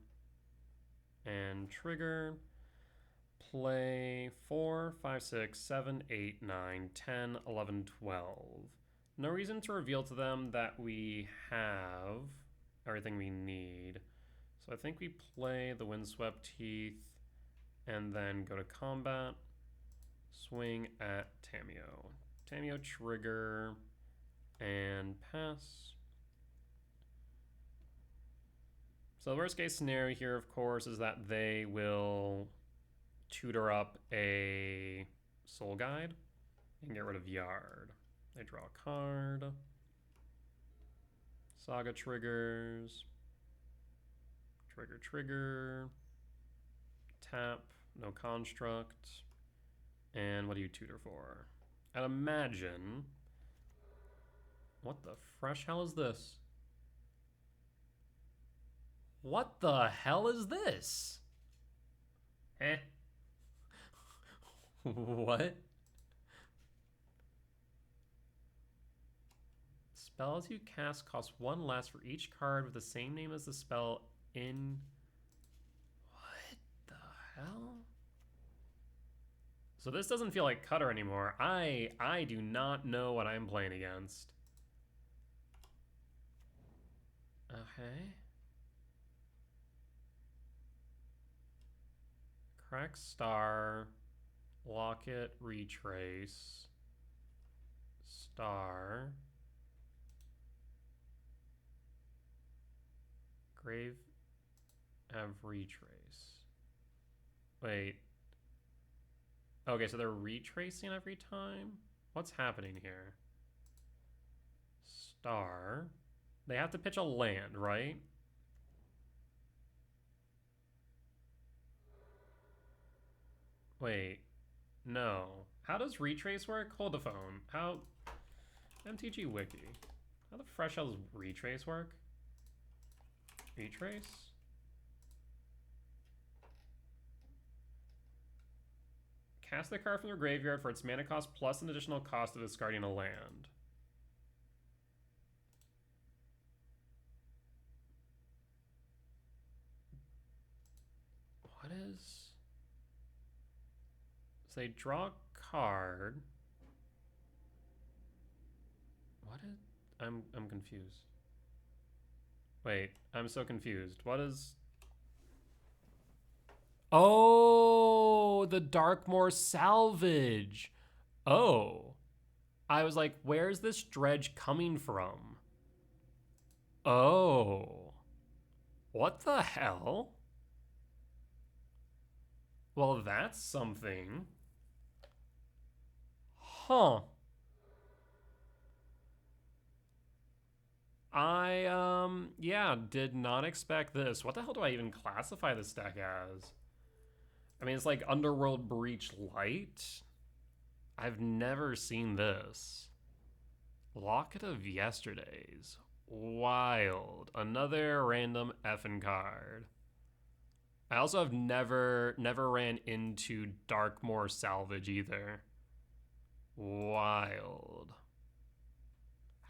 And trigger. Play 4, 5, 6, 7, 8, 9, 10, 11, 12. No reason to reveal to them that we have everything we need. So I think we play the Windswept Heath and then go to combat. Swing at Tamiyo. Tamiyo trigger and pass. So the worst case scenario here, of course, is that they will tutor up a Soul Guide and get rid of Yard. They draw a card. Saga triggers. Trigger, trigger. Tap, no construct. And what do you tutor for? I'd imagine... What the fresh hell is this? What the hell is this? Eh? What? Spells you cast cost 1 less for each card with the same name as the spell in... What the hell? So this doesn't feel like Cutter anymore. I do not know what I'm playing against. Okay. Crack Star, Locket, Retrace, Star, Grave, have Retrace. Wait. Okay, so they're retracing every time? What's happening here? Star. They have to pitch a land, right? Wait, no. How does retrace work? Hold the phone. How? MTG Wiki. How the fresh hell does retrace work? Retrace? Cast the card from your graveyard for its mana cost plus an additional cost of discarding a land. What is... So they draw a card. What is... I'm confused. Wait, I'm so confused. What is... Oh, the Darkmoor salvage. Oh. I was like, where's this dredge coming from? Oh. What the hell? Well, that's something. Huh. Yeah, did not expect this. What the hell do I even classify this deck as? I mean, it's like Underworld Breach Light. I've never seen this. Locket of Yesterdays. Wild. Another random effing card. I also have never ran into Darkmoor Salvage either. Wild.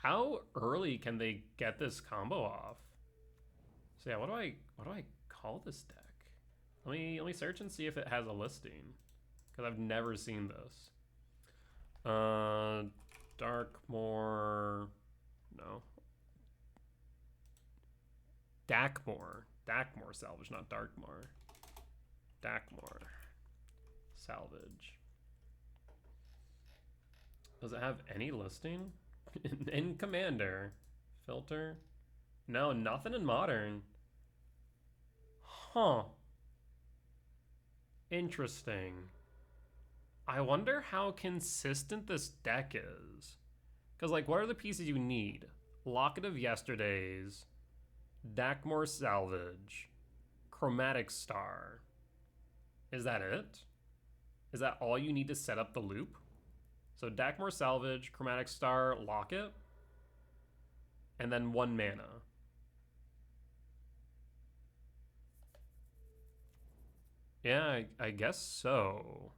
How early can they get this combo off? So yeah, what do I call this deck? Let me search and see if it has a listing, because I've never seen this. Darkmoor, no. Dakmoor Salvage, not Darkmoor. Dakmoor Salvage. Does it have any listing? In Commander. Filter? No, nothing in Modern. Huh. Interesting. I wonder how consistent this deck is. Because, like, what are the pieces you need? Locket of Yesterdays. Dakmor Salvage, Chromatic Star. Is that it? Is that all you need to set up the loop? So Dakmor Salvage, Chromatic Star, Locket, and then 1 mana. Yeah, I guess so.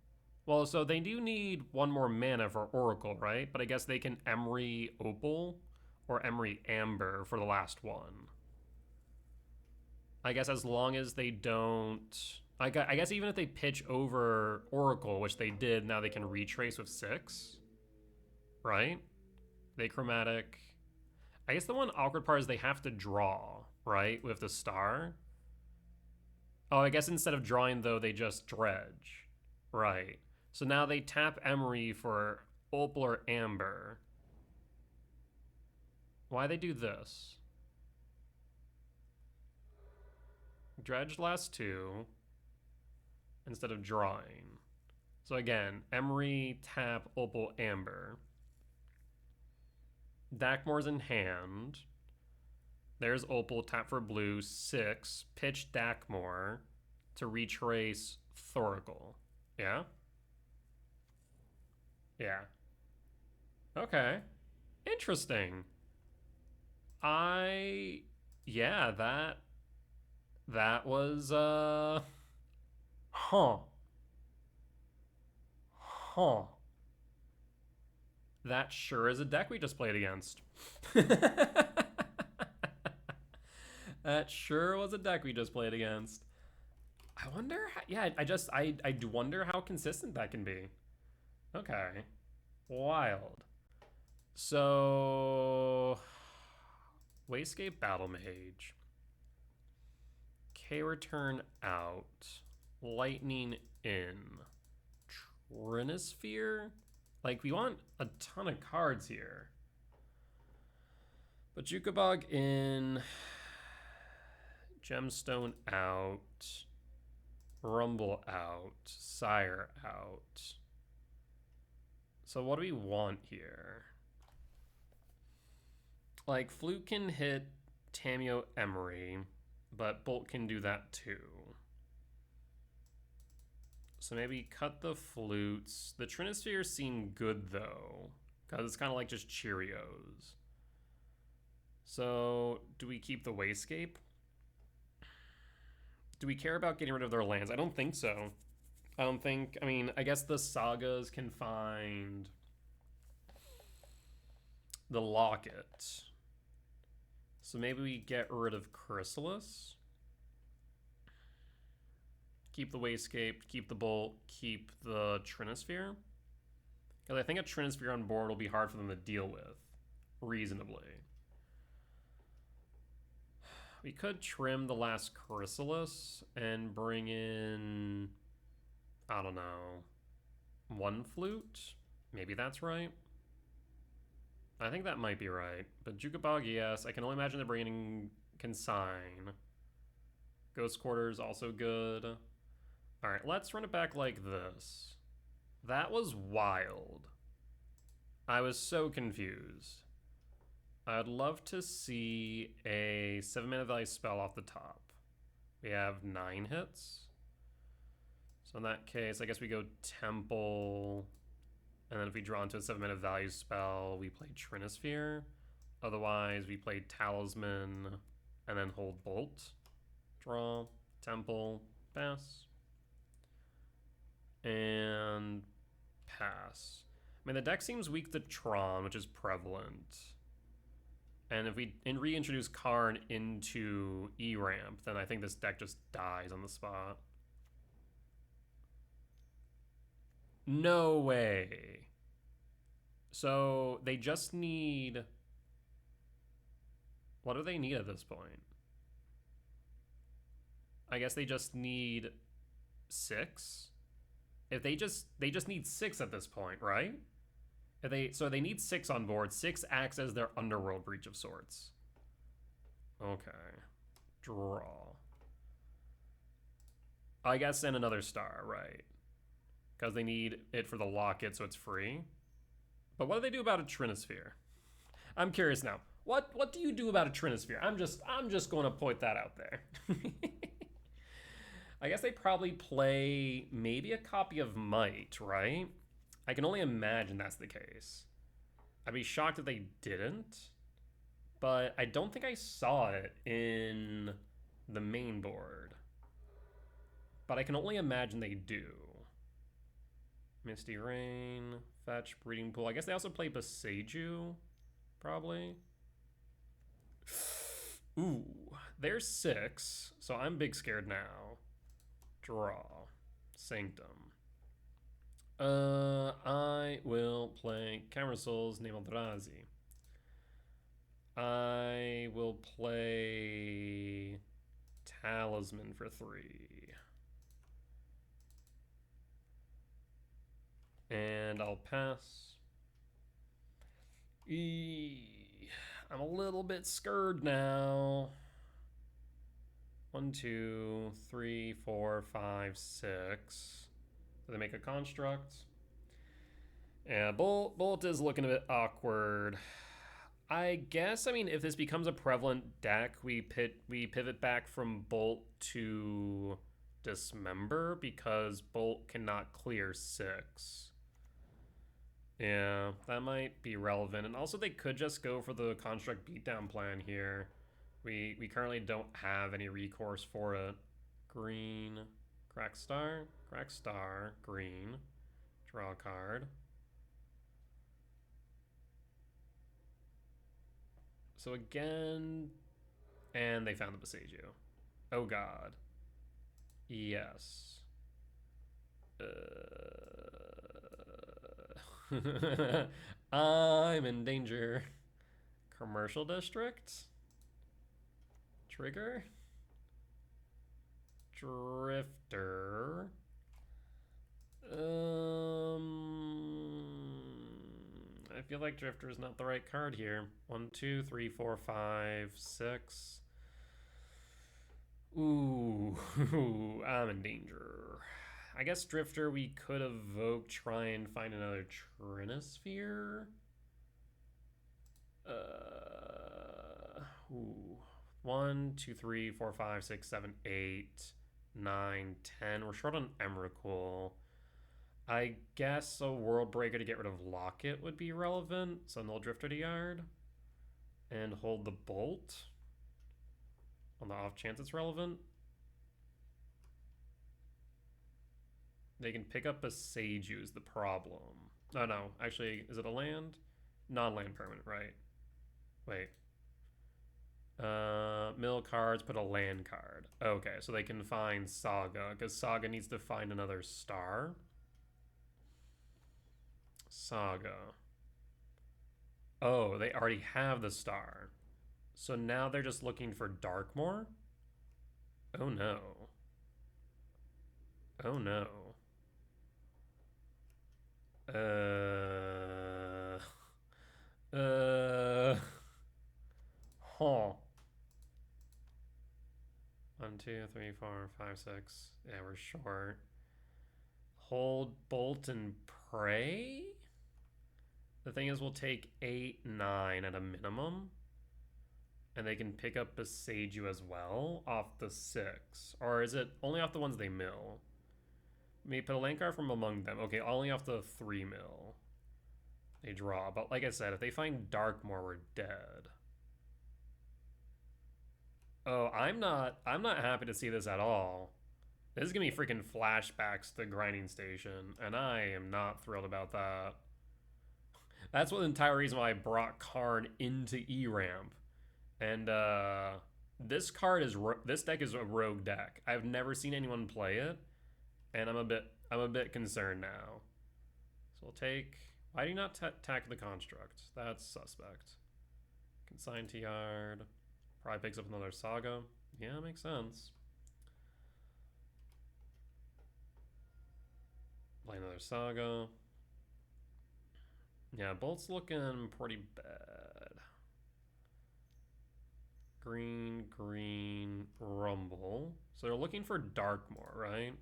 Well, so they do need 1 more mana for Oracle, right? But I guess they can Emery Opal or Emery Amber for the last one. I guess as long as they don't... I guess even if they pitch over Oracle, which they did, now they can retrace with 6. Right? They chromatic. I guess the one awkward part is they have to draw, right? With the star. Oh, I guess instead of drawing, though, they just dredge. Right. So now they tap Emery for Opal or Amber. Why they do this? Dredge last 2 instead of drawing. So again, Emery, tap, Opal, Amber. Dakmor's in hand. There's Opal, tap for blue, 6. Pitch Dakmor to retrace Thoracle. Yeah? Yeah. Okay. Interesting. Yeah, that was, Huh. That sure is a deck we just played against. That sure was a deck we just played against. I wonder how, yeah, I do wonder how consistent that can be. Okay. Wild. So Wayscape Battle Mage. K-Return out. Lightning in. Trinisphere? Like, we want a ton of cards here. But Jukabog in. Gemstone out. Rumble out. Sire out. So what do we want here? Like, Flute can hit Tameo Emery, but Bolt can do that too. So maybe cut the flutes. The Trinispheres seem good though, because it's kind of like just Cheerios. So do we keep the Wayscape? Do we care about getting rid of their lands? I don't think so. I mean, I guess the Sagas can find the Locket. So maybe we get rid of Chrysalis. Keep the Wayscape, keep the Bolt, keep the Trinisphere. Because I think a Trinisphere on board will be hard for them to deal with, reasonably. We could trim the last Chrysalis and bring in, I don't know, 1 flute? Maybe that's right. I think that might be right. But Jukabog, yes. I can only imagine they're bringing Consign. Ghost Quarters, also good. Alright, let's run it back like this. That was wild. I was so confused. I'd love to see a 7-mana value spell off the top. We have 9 hits. So in that case, I guess we go Temple. And then if we draw into a 7-mana value spell, we play Trinisphere. Otherwise, we play Talisman and then hold Bolt. Draw, Temple, pass. And pass. I mean, the deck seems weak to Tron, which is prevalent. And if we reintroduce Karn into E-Ramp, then I think this deck just dies on the spot. No way. So they just need... What do they need at this point? I guess they just need 6? If they just need 6 at this point, right? So they need 6 on board. 6 acts as their Underworld Breach of Sorts. Okay. Draw. I guess and another star, right? Because they need it for the Locket, so it's free. But what do they do about a Trinisphere? I'm curious now. What do you do about a Trinisphere? I'm just going to point that out there. I guess they probably play maybe a copy of Might, right? I can only imagine that's the case. I'd be shocked if they didn't, but I don't think I saw it in the main board. But I can only imagine they do. Misty Rain, Fetch, Breeding Pool. I guess they also play Boseiju, probably. Ooh, there's 6, so I'm big scared now. Draw. Sanctum. I will play Camera Souls, name Eldrazi. I will play Talisman for 3. And I'll pass. I'm a little bit scared now. 1, 2, 3, 4, 5, 6. Do they make a construct? Yeah, Bolt is looking a bit awkward. I guess, I mean, if this becomes a prevalent deck, we pivot back from Bolt to Dismember because Bolt cannot clear 6. Yeah, that might be relevant. And also they could just go for the Construct Beatdown plan here. We currently don't have any recourse for it. Green, Crack Star, green. Draw a card. So again, and they found the Boseiju. Oh god. Yes. I'm in danger. Commercial district? Trigger? Drifter? I feel like Drifter is not the right card here. 1, 2, 3, 4, 5, 6. Ooh, I'm in danger. I guess Drifter we could evoke, try and find another Trinisphere. Ooh. 1, 2, 3, 4, 5, 6, 7, 8, 9, 10. We're short on Emrakul. I guess a World Breaker to get rid of Locket would be relevant. So null Drifter to yard. And hold the Bolt. On the off chance it's relevant. They can pick up a Boseiju is the problem. Oh no, actually, is it a land? Non-land permanent, right? Wait. Mill cards, put a land card. Okay, so they can find Saga, because Saga needs to find another star. Saga. Oh, they already have the star. So now they're just looking for Darkmoor? Oh no. Oh no. Huh. 1, 2, 3, 4, 5, 6. Yeah, we're short. Hold, Bolt, and Pray? The thing is, we'll take 8, 9 at a minimum. And they can pick up Boseiju as well off the 6. Or is it only off the ones they mill? Maybe put a land card from among them. Okay, only off the 3 mill. They draw. But like I said, if they find Darkmoor, we're dead. Oh, I'm not happy to see this at all. This is gonna be freaking flashbacks to the grinding station, and I am not thrilled about that. That's the entire reason why I brought Karn into E-Ramp. And this deck is a rogue deck. I've never seen anyone play it, and I'm a bit concerned now. So we'll take. Why do you not attack the construct? That's suspect. Consign to yard. Probably picks up another Saga. Yeah, makes sense. Play another Saga. Yeah, Bolt's looking pretty bad. Green, green, Rumble. So they're looking for Darkmoor, right?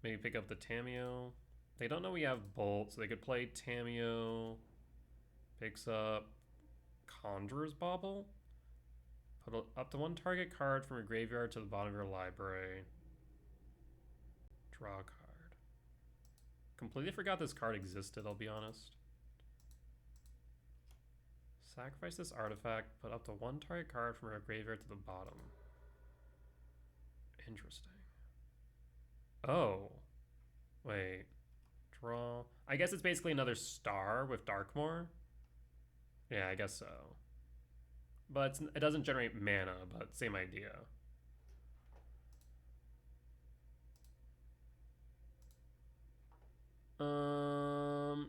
Maybe pick up the Tamiyo. They don't know we have Bolt, so they could play Tamiyo. Picks up Conjurer's Bauble. Put up to one target card from your graveyard to the bottom of your library. Draw a card. Completely forgot this card existed, I'll be honest. Sacrifice this artifact, put up to one target card from your graveyard to the bottom. Interesting. Oh. Wait. Draw. I guess it's basically another star with Darkmoor. Yeah, I guess so. But it doesn't generate mana, but same idea.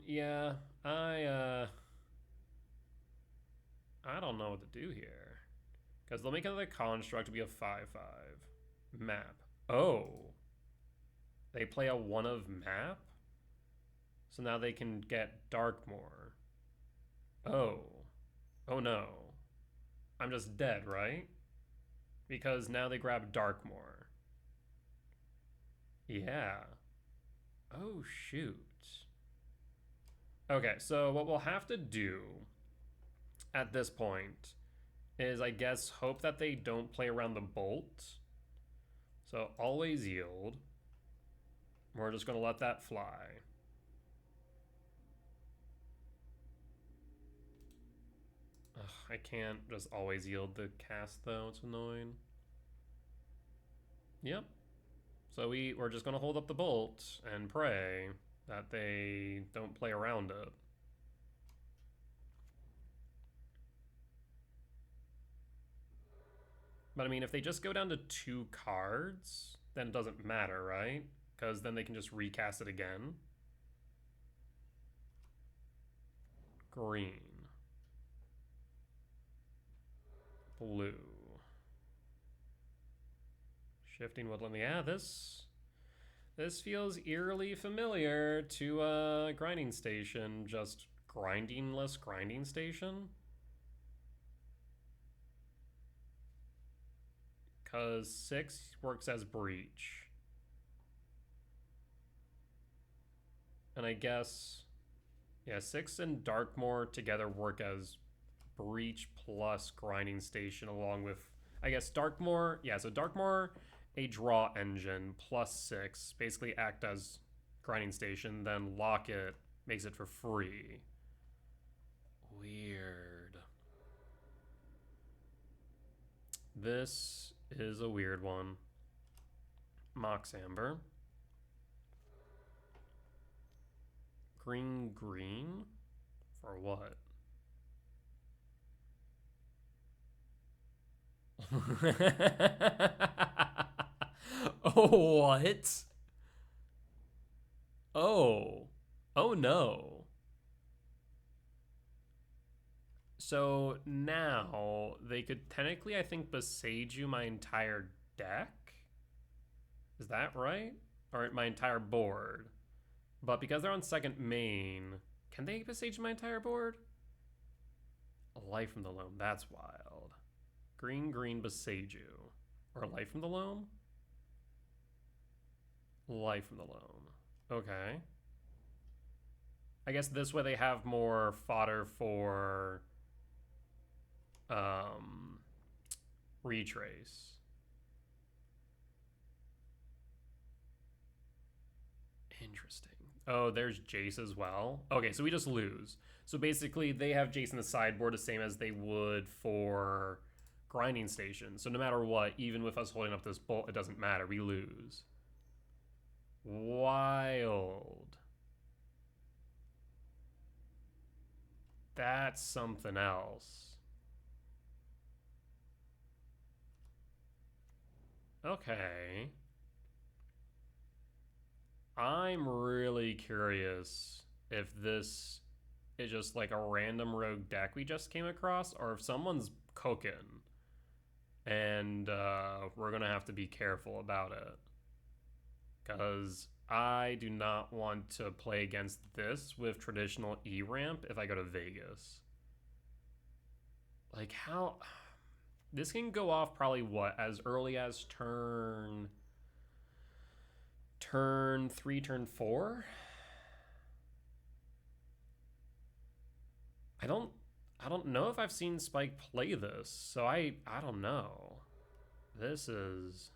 Yeah, I don't know what to do here. Because they'll make another construct to be a 5/5. Map. Oh. They play a 1 of map? So now they can get Darkmoor. Oh. Oh no. I'm just dead, right? Because now they grab Darkmoor. Yeah. Oh, shoot. Okay, so what we'll have to do at this point is, I guess, hope that they don't play around the bolt. So always yield. We're just going to let that fly. Ugh, I can't just always yield the cast, though. It's annoying. Yep. So we're just going to hold up the bolt and pray that they don't play around it. But I mean, if they just go down to 2 cards, then it doesn't matter, right? Because then they can just recast it again. Green. Blue. Shifting Woodland. Yeah, this feels eerily familiar to a grinding station, just grindingless grinding station. Because 6 works as breach. And I guess, yeah, 6 and Darkmoor together work as breach plus grinding station, along with, I guess, Darkmoor. Yeah, so Darkmoor, a draw engine, plus 6, basically act as grinding station. Then Locket makes it for free. Weird. This is a weird one. Mox Amber. Green, green? For what? Oh, what? Oh. Oh, no. So now they could technically, I think, Besage you my entire deck? Is that right? Or my entire board? But because they're on second main, can they Besage my entire board? Life from the Loam, that's wild. Green, green, Besage you. Or Life from the Loam? Life from the Loam. Okay. I guess this way they have more fodder for retrace. Interesting. Oh, there's Jace as well. Okay, so we just lose. So basically they have Jace in the sideboard the same as they would for grinding station. So no matter what, even with us holding up this bolt, it doesn't matter. We lose. Wild. That's something else. Okay. I'm really curious if this is just like a random rogue deck we just came across, or if someone's cooking. And we're going to have to be careful about it. Because I do not want to play against this with traditional E-ramp if I go to Vegas. Like, how... This can go off probably, what, as early as turn 3, turn 4? I don't know if I've seen Spike play this, so I don't know. This is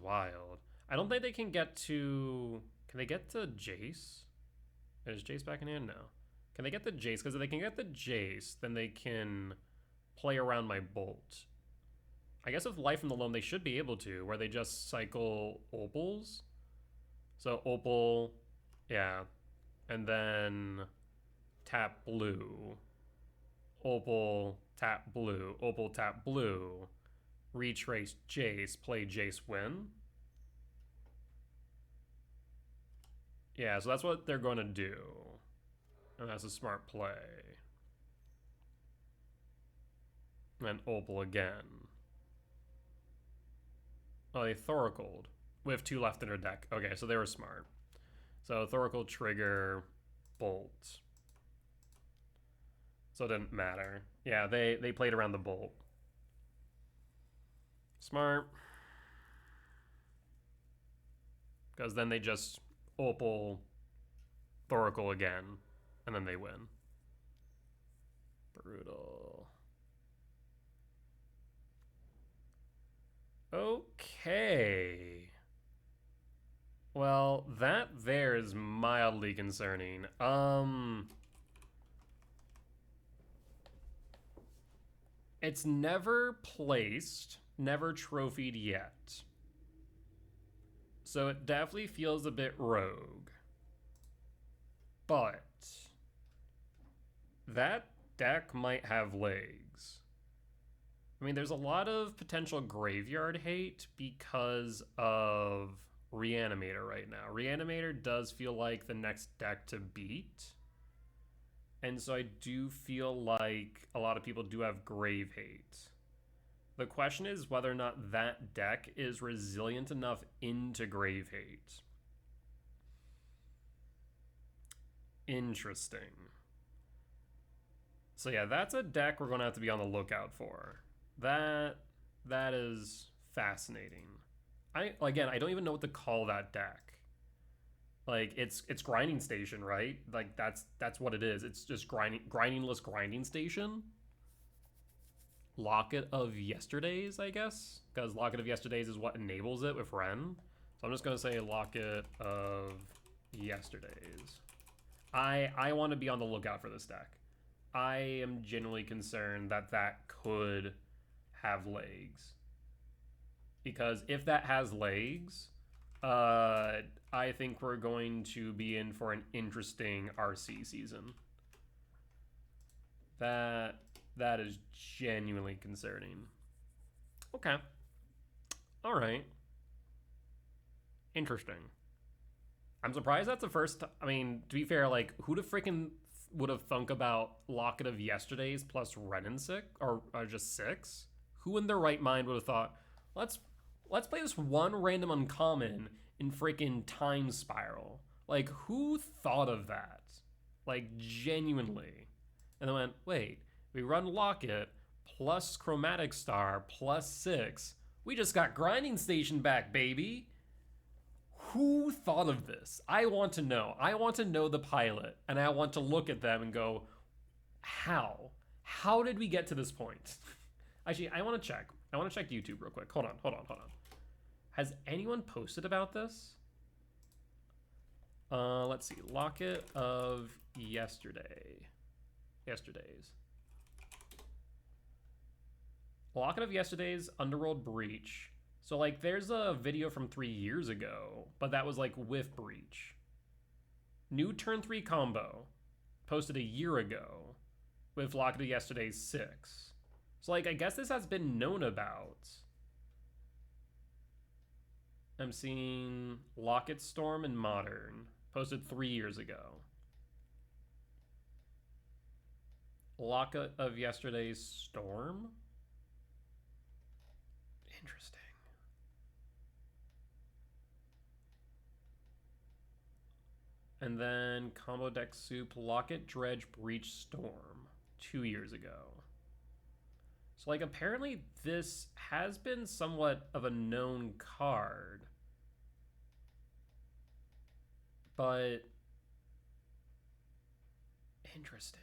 wild. I don't think they can get to. Can they get to Jace? Is Jace back in hand? No. Can they get the Jace? Because if they can get the Jace, then they can play around my Bolt. I guess with Life in the Loam, they should be able to, where they just cycle Opals. So Opal, yeah, and then tap blue. Opal, tap blue. Opal, tap blue. Retrace Jace, play Jace, win. Yeah, so that's what they're going to do. And that's a smart play. And Opal again. Oh, they Thoracled with 2 left in their deck. Okay, so they were smart. So Thoracle, trigger, Bolt. So it didn't matter. Yeah, they played around the Bolt. Smart. Because then they just Opal, Thoracle again, and then they win. Brutal. Okay. Well, that there is mildly concerning. It's never placed, never trophied yet. So it definitely feels a bit rogue. But that deck might have legs. I mean, there's a lot of potential graveyard hate because of Reanimator right now. Reanimator does feel like the next deck to beat. And so I do feel like a lot of people do have grave hate. The question is whether or not that deck is resilient enough into grave hate. Interesting. So yeah, that's a deck we're going to have to be on the lookout for. That is fascinating. I don't even know what to call that deck. Like it's grinding station, right? Like that's what it is. It's just grindingless grinding station. Locket of Yesterdays, I guess, because Locket of Yesterdays is what enables it with Ren. So I'm just gonna say Locket of Yesterdays. I want to be on the lookout for this deck. I am genuinely concerned that that could have legs. Because if that has legs, I think we're going to be in for an interesting RC season. That is genuinely concerning. Okay. All right. Interesting. I'm surprised that's the first time. I mean, to be fair, like, who'd have freaking would have thunk about Locket of Yesterdays plus Ren and 6 or just 6? Who in their right mind would have thought, let's play this one random uncommon in freaking Time Spiral? Like, who thought of that? Like, genuinely. And then went, wait, we run Locket plus Chromatic Star plus 6. We just got Grinding Station back, baby. Who thought of this? I want to know. I want to know the pilot, and I want to look at them and go, how? How did we get to this point? Actually, I want to check. I want to check YouTube real quick. Hold on. Has anyone posted about this? Let's see. Locket of Yesterdays. Locket of Yesterdays, Underworld Breach. So, like, there's a video from 3 years ago, but that was, like, with Breach. New turn 3 combo, posted a year ago, with Locket of Yesterdays 6. So, like, I guess this has been known about. I'm seeing Locket Storm and Modern, posted 3 years ago. Locket of Yesterdays Storm? Interesting. And then Combo Deck Soup, Locket, Dredge, Breach, Storm, 2 years ago. So, like, apparently this has been somewhat of a known card. But interesting.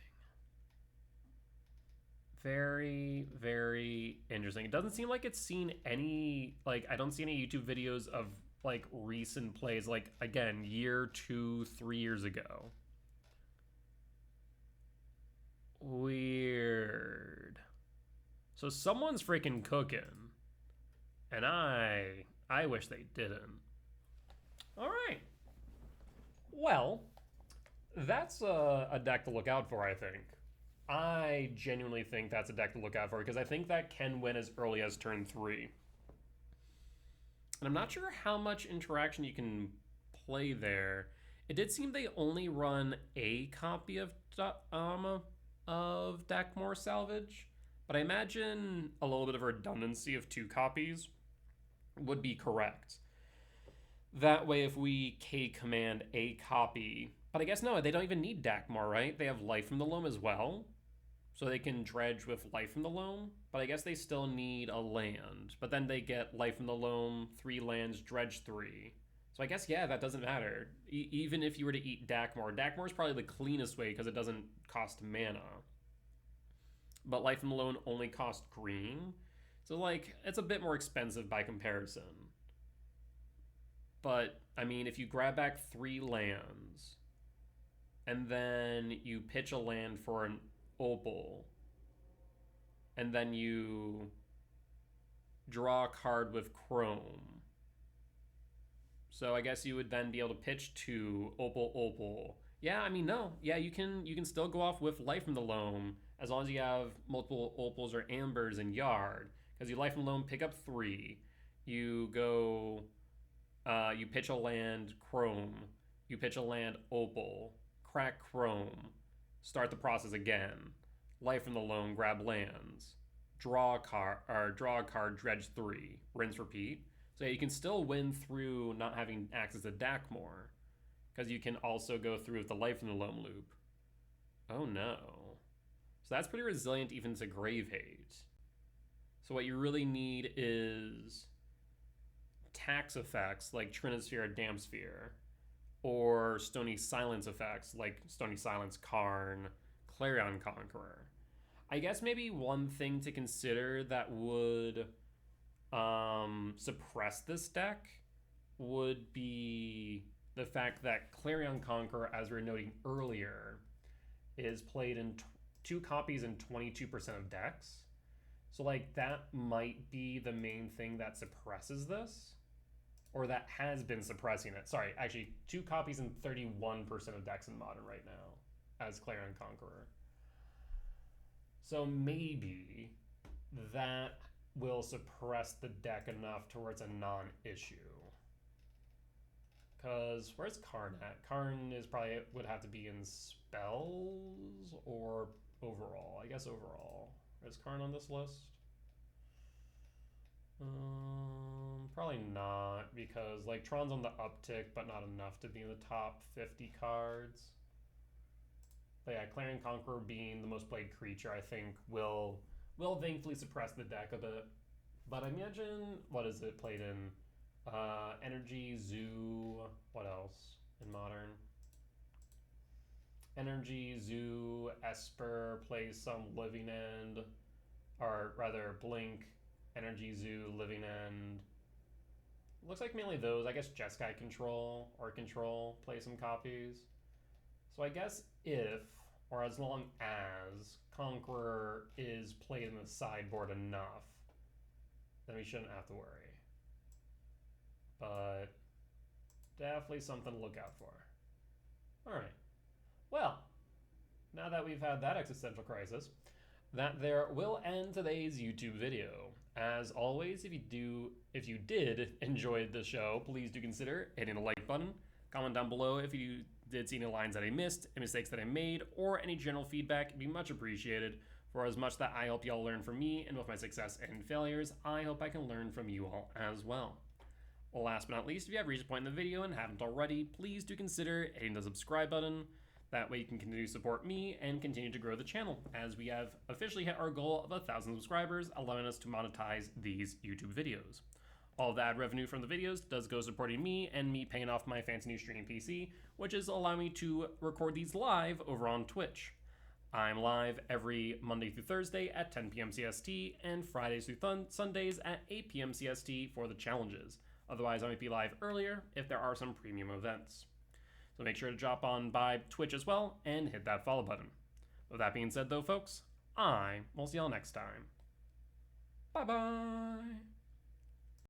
Very, very interesting. It doesn't seem like it's seen any, like, I don't see any YouTube videos of, like, recent plays, like, again, year, 2, 3 years ago. Weird. So someone's freaking cooking. And I wish they didn't. All right. Well, that's a deck to look out for, I think. I genuinely think that's a deck to look out for because I think that can win as early as turn 3. And I'm not sure how much interaction you can play there. It did seem they only run a copy of Dakmor Salvage, but I imagine a little bit of a redundancy of 2 copies would be correct. That way, if we K-command a copy, but I guess no, they don't even need Dakmor, right? They have Life from the Loam as well, so they can dredge with Life from the Loam, but I guess they still need a land. But then they get Life from the Loam, 3 lands, dredge 3. So I guess, yeah, that doesn't matter. Even if you were to eat Dakmor, Dakmor is probably the cleanest way because it doesn't cost mana. But Life from the Loam only costs green, so like, it's a bit more expensive by comparison. But, I mean, if you grab back 3 lands, and then you pitch a land for an Opal, and then you draw a card with Chrome. So I guess you would then be able to pitch 2 Opal. Yeah, I mean, no. Yeah, you can still go off with Life from the Loam, as long as you have multiple Opals or Ambers in Yard. Because you Life from the Loam, pick up 3. You go... you pitch a land, Chrome. You pitch a land, Opal. Crack Chrome. Start the process again. Life from the Loam, grab lands. Draw a card, dredge 3. Rinse, repeat. So yeah, you can still win through not having access to Dakmor. Because you can also go through with the Life from the Loam loop. Oh no. So that's pretty resilient even to Grave Hate. So what you really need is tax effects like Trinisphere or Dampsphere, or Stony Silence effects like Stony Silence Karn, Clarion Conqueror. I guess maybe one thing to consider that would suppress this deck would be the fact that Clarion Conqueror, as we were noting earlier, is played in 2 copies in 22% of decks. So, like, that might be the main thing that suppresses this. Or that has been suppressing it. Sorry, actually, 2 copies in 31% of decks in Modern right now as Clarion Conqueror. So maybe that will suppress the deck enough to where it's a non-issue. Because where's Karn at? Karn is probably would have to be in spells or overall. I guess overall. Is Karn on this list? Probably not, because like Tron's on the uptick, but not enough to be in the top 50 cards. But yeah, Clarion Conqueror being the most played creature, I think will thankfully suppress the deck a bit. But I imagine, what is it played in? Energy, Zoo, what else in Modern? Energy, Zoo, Esper plays some Living End, or rather Blink, Energy, Zoo, Living End. Looks like mainly those. I guess Jeskai Control or Control play some copies. So I guess if, or as long as, Conqueror is played in the sideboard enough, then we shouldn't have to worry. But definitely something to look out for. Alright. Well, now that we've had that existential crisis, that there will end today's YouTube video. As always, if you did enjoy the show, please do consider hitting the like button. Comment down below if you did see any lines that I missed, any mistakes that I made, or any general feedback. It'd be much appreciated. For as much that I hope y'all learn from me and with my success and failures, I hope I can learn from you all as well. Last but not least, if you have reached a point in the video and haven't already, please do consider hitting the subscribe button. That way you can continue to support me and continue to grow the channel, as we have officially hit our goal of 1,000 subscribers, allowing us to monetize these YouTube videos. All of the ad revenue from the videos does go supporting me and me paying off my fancy new streaming PC, which is allowing me to record these live over on Twitch. I'm live every Monday through Thursday at 10 p.m. CST and Fridays through Sundays at 8 p.m. CST for the challenges. Otherwise, I might be live earlier if there are some premium events. So make sure to drop on by Twitch as well and hit that follow button. With that being said though, folks, I will see y'all next time. Bye-bye!